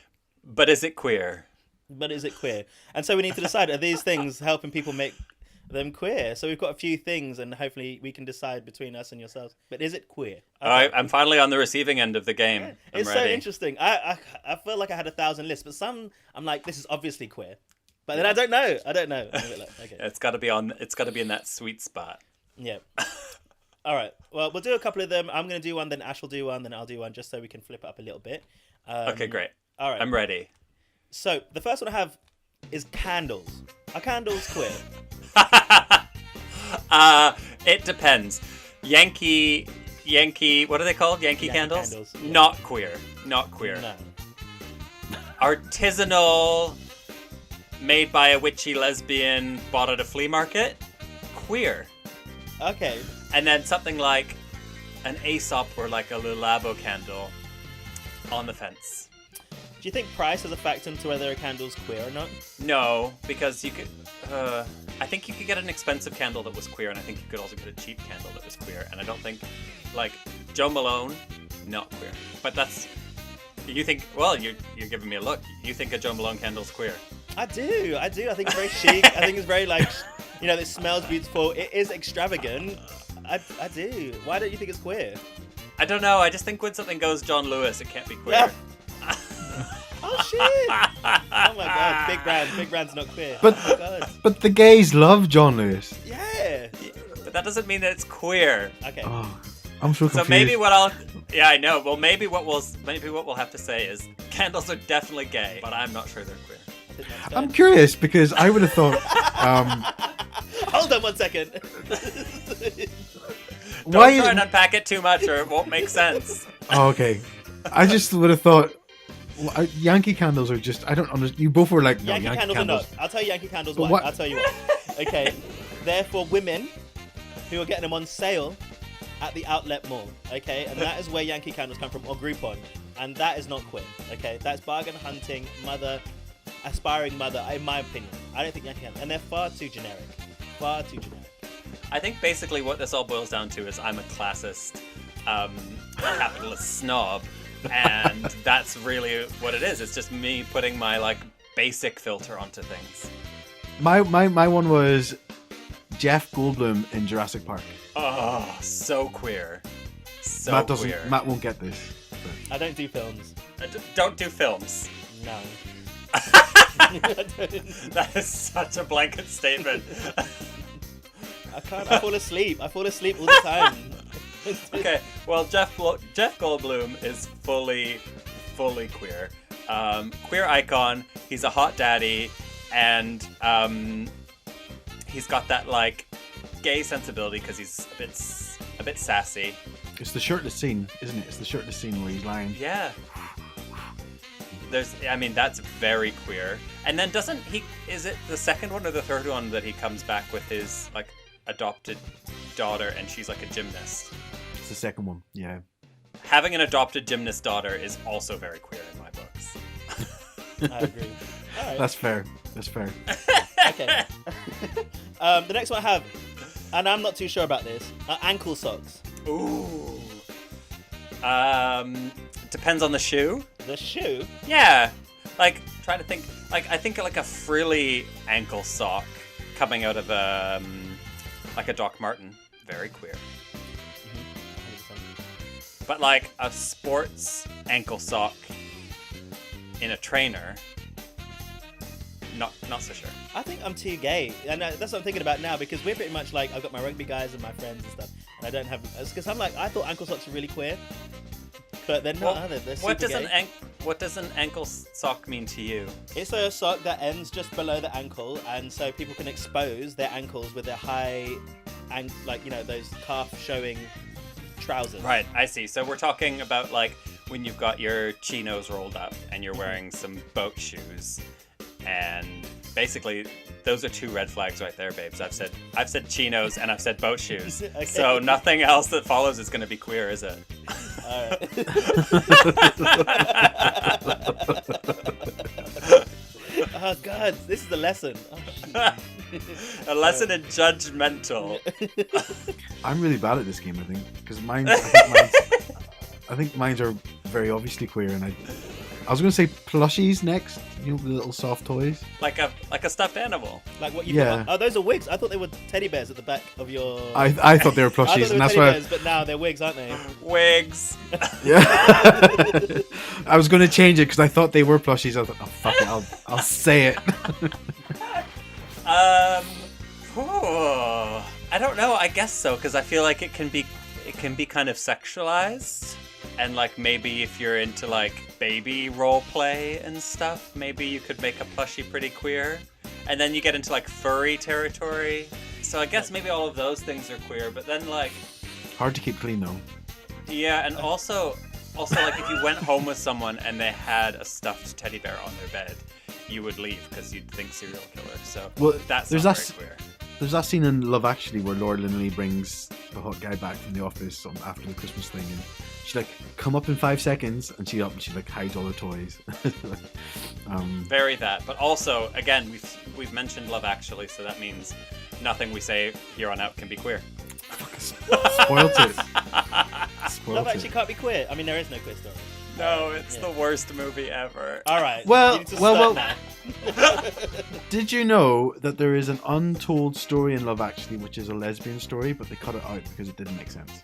But is it queer? But is it queer? And so we need to decide, are these things helping people make them queer? So we've got a few things and hopefully we can decide between us and yourselves. But is it queer? Okay. I'm finally on the receiving end of the game. Yeah. I'm It's ready. so interesting. I feel like I had 1,000 lists, but some I'm like, this is obviously queer. But then I don't know. I'm a bit like, okay. It's got to be in that sweet spot. Yeah. All right. Well, we'll do a couple of them. I'm going to do one, then Ash will do one, then I'll do one, just so we can flip it up a little bit. Okay, great. All right. I'm ready. So the first one I have is candles. Are candles queer? It depends. Yankee, what are they called? Yankee candles? Yeah. Not queer. No. Artisanal, made by a witchy lesbian, bought at a flea market? Queer. Okay. And then something like an Aesop or like a Le Labo candle, on the fence. Do you think price has a factor into whether a candle's queer or not? No, because you could. I think you could get an expensive candle that was queer, and I think you could also get a cheap candle that was queer. And I don't think, like, Joe Malone, not queer. But that's. You think? Well, you're giving me a look. You think a Joe Malone candle's queer? I do. I think it's very chic. I think it's very like, it smells beautiful. It is extravagant. I do. Why don't you think it's queer? I don't know. I just think when something goes John Lewis, it can't be queer. Yeah. Oh shit! Oh my god, big brand's not queer. But- oh my god. But the gays love John Lewis. Yeah. But that doesn't mean that it's queer. Okay. Oh, I'm so confused. So maybe yeah, I know. Well, maybe what we'll have to say is candles are definitely gay, but I'm not sure they're queer. I think that's fair. I'm curious because I would have thought. Hold on 1 second. Don't try and unpack it too much, or it won't make sense. Oh, okay. I just would have thought. Yankee candles are just. I don't understand. You both were like, no, Yankee candles are not. I'll tell you Yankee candles why. What? I'll tell you why. Okay. They're for women who are getting them on sale at the outlet mall. Okay. And that is where Yankee candles come from, or Groupon. And that is not queer. Okay. That's bargain hunting, aspiring mother, in my opinion. I don't think Yankee candles. And they're far too generic. Far too generic. I think basically what this all boils down to is I'm a classist, capitalist snob, and that's really what it is. It's just me putting my like basic filter onto things. My one was Jeff Goldblum in Jurassic Park. Oh, so queer, so Matt doesn't. queer. Matt won't get this. I don't do films. Don't do films. No. That is such a blanket statement. I can't. I fall asleep all the time. Okay, well, Jeff Goldblum is fully queer. Queer icon. He's a hot daddy, and he's got that like gay sensibility because he's a bit sassy. It's the shirtless scene, isn't it? It's the shirtless scene where he's lying. Yeah. That's very queer. And then is it the second one or the third one that he comes back with his like adopted daughter and she's like a gymnast? It's the second one. Yeah. Having an adopted gymnast daughter is also very queer in my books. I agree. All right. That's fair. Okay. The next one I have, and I'm not too sure about this, are ankle socks. Ooh. Depends on the shoe. The shoe? Yeah. Like, trying to think. Like, I think like a frilly ankle sock coming out of like a Doc Marten. Very queer. 100%. But like a sports ankle sock in a trainer. not so sure. I think I'm too gay, and that's what I'm thinking about now, because we're pretty much like, I've got my rugby guys and my friends and stuff, and I don't have, because I'm like, I thought ankle socks were really queer, but they're not, are they? They're super gay. What does an ankle sock mean to you? It's a sock that ends just below the ankle, and so people can expose their ankles with their high, like, you know, those calf showing trousers. Right, I see. So we're talking about like when you've got your chinos rolled up and you're wearing some boat shoes, and basically those are 2 red flags right there, babes. I've said chinos and I've said boat shoes. Okay. So nothing else that follows is going to be queer, is it? Alright. Oh god, this is a lesson. Oh, A lesson in judgmental. I'm really bad at this game, I think, because I think mine are very obviously queer, and I was going to say plushies next, you know, the little soft toys. Like a stuffed animal. like what you Yeah. Oh, those are wigs. I thought they were teddy bears at the back of your... I thought they were I thought plushies, they and were that's teddy why. bears, but now they're wigs, aren't they? Wigs. Yeah. I was going to change it because I thought they were plushies. I thought, oh fuck it, I'll say it. I don't know. I guess so, because I feel like it can be kind of sexualized, and like maybe if you're into like baby role play and stuff, maybe you could make a plushie pretty queer, and then you get into like furry territory. So I guess maybe all of those things are queer, but then like Hard to keep clean though. yeah, and also like if you went home with someone and they had a stuffed teddy bear on their bed, you would leave because you'd think serial killer. So Well, that's there's not that very queer. There's that scene in Love Actually where Laura Linney brings the hot guy back from the office after the Christmas thing, and she's like, "Come up in 5 seconds," and she like hides all her toys. Very that, but also again we've mentioned Love Actually, so that means nothing we say here on out can be queer. Spoiled it. Love Actually can't be queer. I mean, there is no queer story. No, it's the worst movie ever. All right. Well, you need to well, start well. now. Did you know that there is an untold story in Love Actually, which is a lesbian story, but they cut it out because it didn't make sense?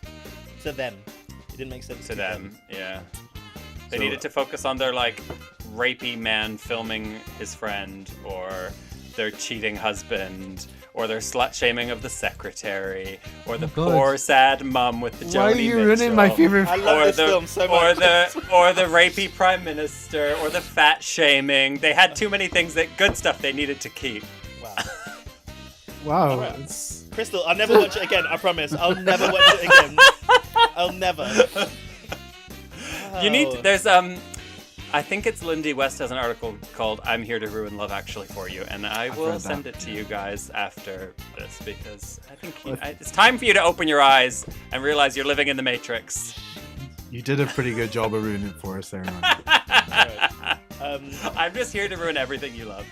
To them, it didn't make sense To them, yeah. They So- needed to focus on their like rapey man filming his friend, or their cheating husband, or their slut shaming of the secretary, or the God. poor sad mum with the Joni Why are you ruining my Mitchell. favorite? I love this film so much. or the rapey prime minister, or the fat shaming. They had too many things good stuff they needed to keep. Wow. Wow. All right. It's- Crystal, I'll never watch it again. I promise. I'll never watch it again. I'll never. You need Oh. there's I think it's Lindy West has an article called "I'm Here to Ruin Love Actually for You," and I will read send that. it to you guys after this, because I think it's time for you to open your eyes and realize you're living in the Matrix. You did a pretty good job of ruining it for us there, man. I'm just here to ruin everything you love.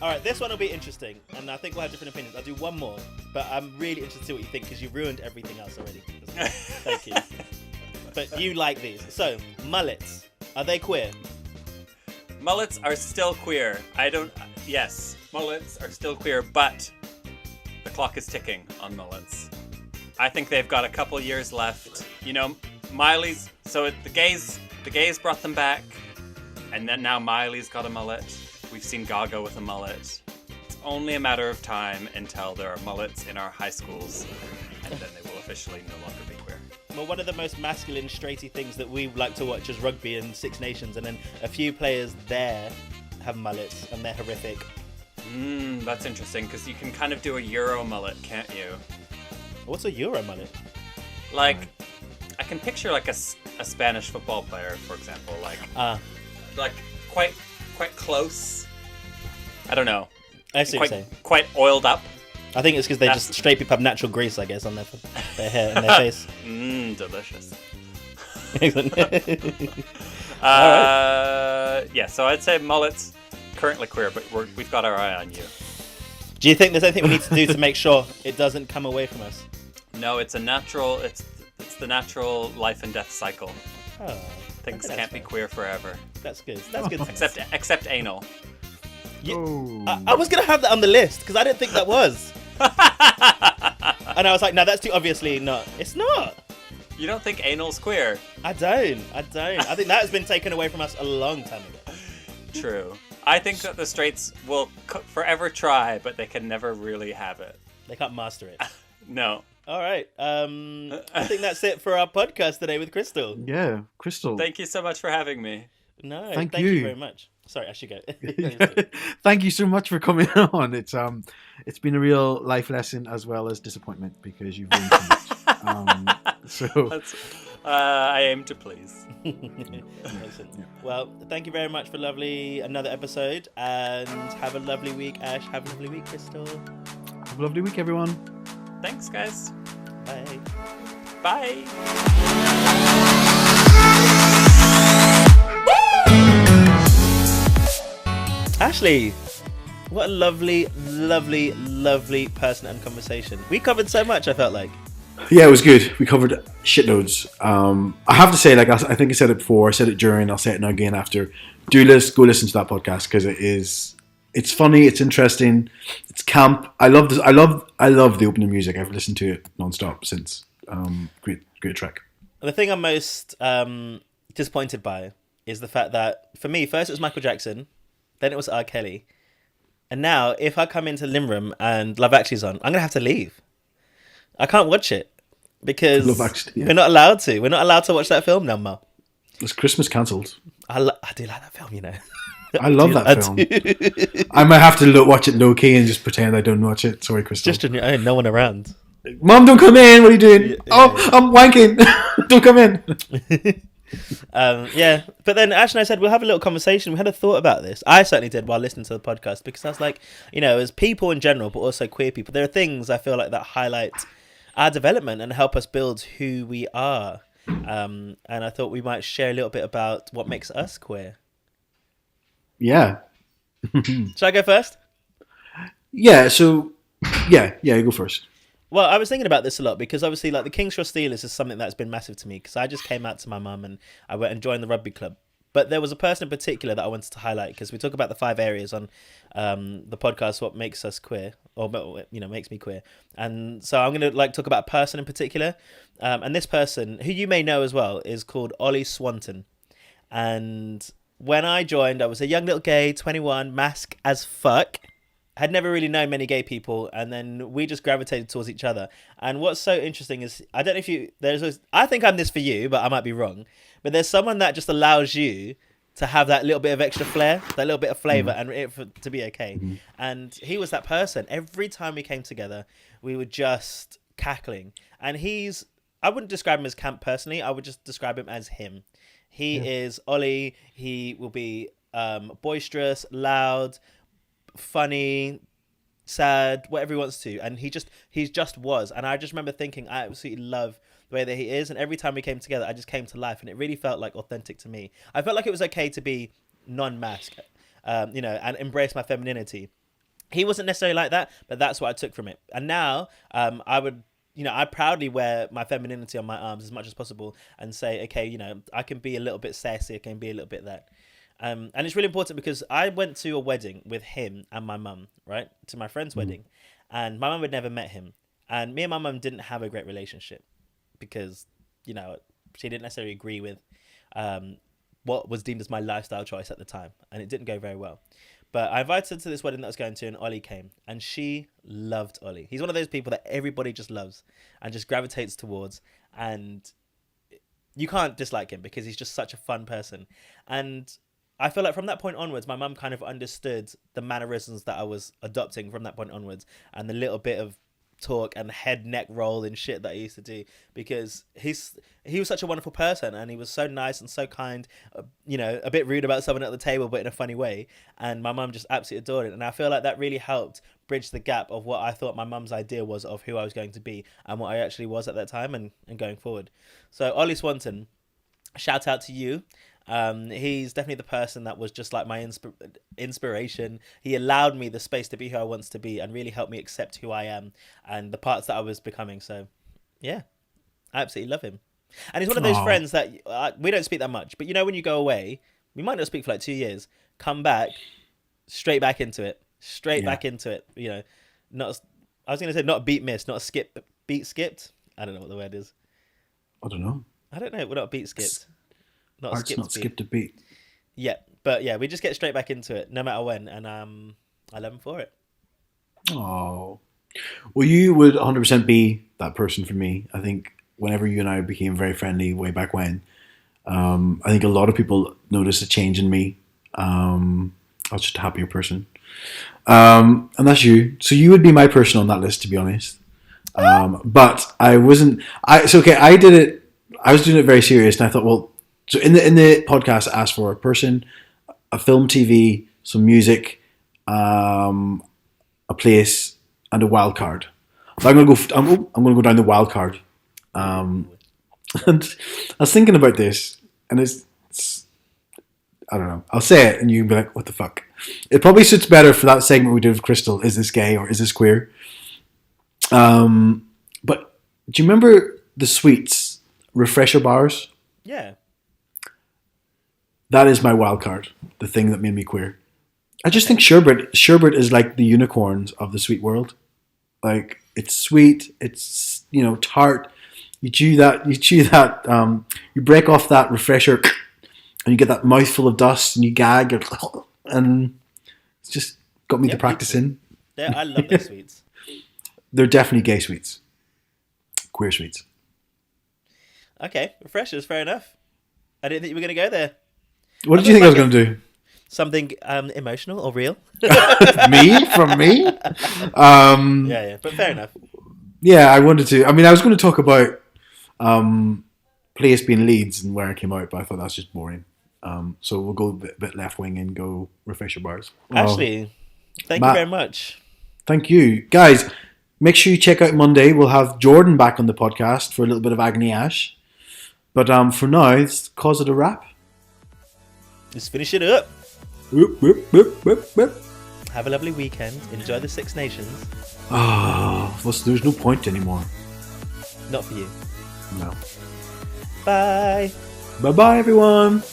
All right, this one will be interesting, and I think we'll have different opinions. I'll do one more, but I'm really interested to see what you think, because you ruined everything else already. Thank you. But you like these. So, mullets. Are they queer? Mullets are still queer. Yes, mullets are still queer, but the clock is ticking on mullets. I think they've got a couple years left. You know, Miley's. So the gays brought them back, and then now Miley's got a mullet. We've seen Gaga with a mullet. It's only a matter of time until there are mullets in our high schools, and then they will officially no longer be queer. Well, one of the most masculine, straighty things that we like to watch is rugby and Six Nations, and then a few players there have mullets, and they're horrific. That's interesting, because you can kind of do a Euro mullet, can't you? What's a Euro mullet? Like, I can picture like a Spanish football player, for example, like quite close. I don't know. I see what you're saying. Quite oiled up. I think it's because they just straight people have natural grease, I guess, on their hair and their face. Delicious. Alright. Yeah, so I'd say mullets currently queer, but we've got our eye on you. Do you think there's anything we need to do to make sure it doesn't come away from us? No, it's a natural. It's the natural life and death cycle. Oh, Things okay, can't be queer forever, That's good. That's good. except anal. I was gonna have that on the list because I didn't think that was. And I was like, no, that's too obviously not. It's not. You don't think anal's queer? I don't. I think that has been taken away from us a long time ago. True. I think that the Straits will forever try, but they can never really have it. They can't master it. No. All right. I think that's it for our podcast today with Crystal. Yeah, Crystal. Thank you so much for having me. No, Thank thank you you. very much. Sorry, I should go. Thank you so much for coming on. It's been a real life lesson as well as disappointment because you've learned so much. So I aim to please. Excellent. Well, thank you very much for another episode, and have a lovely week, Ash. Have a lovely week, Crystal. have a lovely week, everyone. Thanks, guys. Bye. Bye. Ashley, what a lovely, lovely, lovely person and conversation. We covered so much, I felt like. Yeah, it was good. We covered shitloads. I have to say, like I think I said it before, I said it during, I'll say it now again after. Go listen to that podcast because it's funny, it's interesting, it's camp. I love this. I love the opening music. I've listened to it nonstop since. Great track. The thing I'm most disappointed by is the fact that for me, first it was Michael Jackson, then it was R. Kelly, and now if I come into Limerick and Love Actually's on, I'm gonna have to leave. I can't watch it because Love Actually, yeah. we're not allowed to. We're not allowed to watch that film now, Ma. It's Christmas cancelled. I do like that film, you know. I love that film. I might have to watch it low key and just pretend I don't watch it. Sorry, Crystal. Just on your own, no one around. Mom, don't come in. What are you doing? Yeah. I'm wanking. Don't come in. Yeah, but then Ash and I said we'll have a little conversation. We had a thought about this. I certainly did while listening to the podcast because I was like, as people in general, but also queer people, there are things I feel like that highlight our development and help us build who we are. And I thought we might share a little bit about what makes us queer. Yeah. Shall I go first? Yeah. So, yeah. You go first. Well, I was thinking about this a lot because obviously, like the Kingshaw Steelers is something that's been massive to me because I just came out to my mum and I went and joined the rugby club. But there was a person in particular that I wanted to highlight because we talk about the 5 areas on the podcast, what makes us queer, or makes me queer. And so I'm going to talk about a person in particular. And this person, who you may know as well, is called Ollie Swanton. And when I joined, I was a young little gay, 21, mask as fuck. Had never really known many gay people, and then we just gravitated towards each other. And what's so interesting is, I don't know if I think I'm this for you, but I might be wrong. But there's someone that just allows you to have that little bit of extra flair, that little bit of flavour, and to be okay. Mm-hmm. And he was that person. Every time we came together, we were just cackling. And I wouldn't describe him as camp personally. I would just describe him as him. He is Ollie. He will be boisterous, loud, funny, sad, whatever he wants to, and he just was. And I just remember thinking I absolutely love the way that he is, and every time we came together I just came to life, and it really felt like authentic to me. I felt like it was okay to be non-mask, and embrace my femininity. He wasn't necessarily like that, but that's what I took from it. And now I proudly wear my femininity on my arms as much as possible and say, okay, I can be a little bit sassy, I can be a little bit that. And it's really important because I went to a wedding with him and my mum, right? To my friend's wedding. And my mum had never met him. And me and my mum didn't have a great relationship because, she didn't necessarily agree with what was deemed as my lifestyle choice at the time. And it didn't go very well. But I invited her to this wedding that I was going to, and Ollie came. And she loved Ollie. He's one of those people that everybody just loves and just gravitates towards. And you can't dislike him because he's just such a fun person. And I feel like from that point onwards, my mum kind of understood the mannerisms that I was adopting from that point onwards, and the little bit of talk and head neck roll and shit that I used to do, because he was such a wonderful person, and he was so nice and so kind, a bit rude about someone at the table, but in a funny way. And my mum just absolutely adored it. And I feel like that really helped bridge the gap of what I thought my mum's idea was of who I was going to be and what I actually was at that time and going forward. So Ollie Swanton, shout out to you. He's definitely the person that was just like my inspiration. He allowed me the space to be who I want to be and really helped me accept who I am and the parts that I was becoming. So yeah, I absolutely love him. And he's one of those friends that we don't speak that much, but when you go away, we might not speak for like 2 years, come back straight back into it, back into it. Not, I was going to say not a beat missed, not a beat skipped. I don't know what the word is. I don't know. We're not beat skipped. Not skipped a beat. Yeah, But yeah, we just get straight back into it, no matter when, and I love him for it. Oh, well, you would 100% be that person for me. I think whenever you and I became very friendly way back when, I think a lot of people noticed a change in me. I was just a happier person. And that's you. So you would be my person on that list, to be honest. But I wasn't. I did it. I was doing it very serious, and I thought, well, so in the podcast, I asked for a person, a film, TV, some music, a place, and a wild card. So I'm gonna go down the wild card. And I was thinking about this, and it's I don't know. I'll say it, and you can be like, "What the fuck?" It probably suits better for that segment we did with Crystal. Is this gay or is this queer? But do you remember the sweets refresher bars? Yeah. That is my wild card. The thing that made me queer. I just think sherbet is like the unicorns of the sweet world. Like, it's sweet, it's, tart. You chew that, you break off that refresher, and you get that mouthful of dust, and you gag, and it's just got me to practicing. Yeah, I love those sweets. They're definitely gay sweets, queer sweets. Okay, refreshers, fair enough. I didn't think you were going to go there. What did you think I was going to do? Something emotional or real? Me? From me? Yeah, but fair enough. Yeah, I wanted to. I mean, I was going to talk about place being Leeds and where I came out, but I thought that's just boring. So we'll go a bit left wing and go refresher bars. Ashley, thank you very much. Thank you. Guys, make sure you check out Monday. We'll have Jordan back on the podcast for a little bit of Agony Ash. But for now, let's cause it a wrap. Let's finish it up. Whoop, whoop, whoop, whoop, whoop. Have a lovely weekend. Enjoy the Six Nations. There's no point anymore. Not for you. No. Bye. Bye-bye, everyone.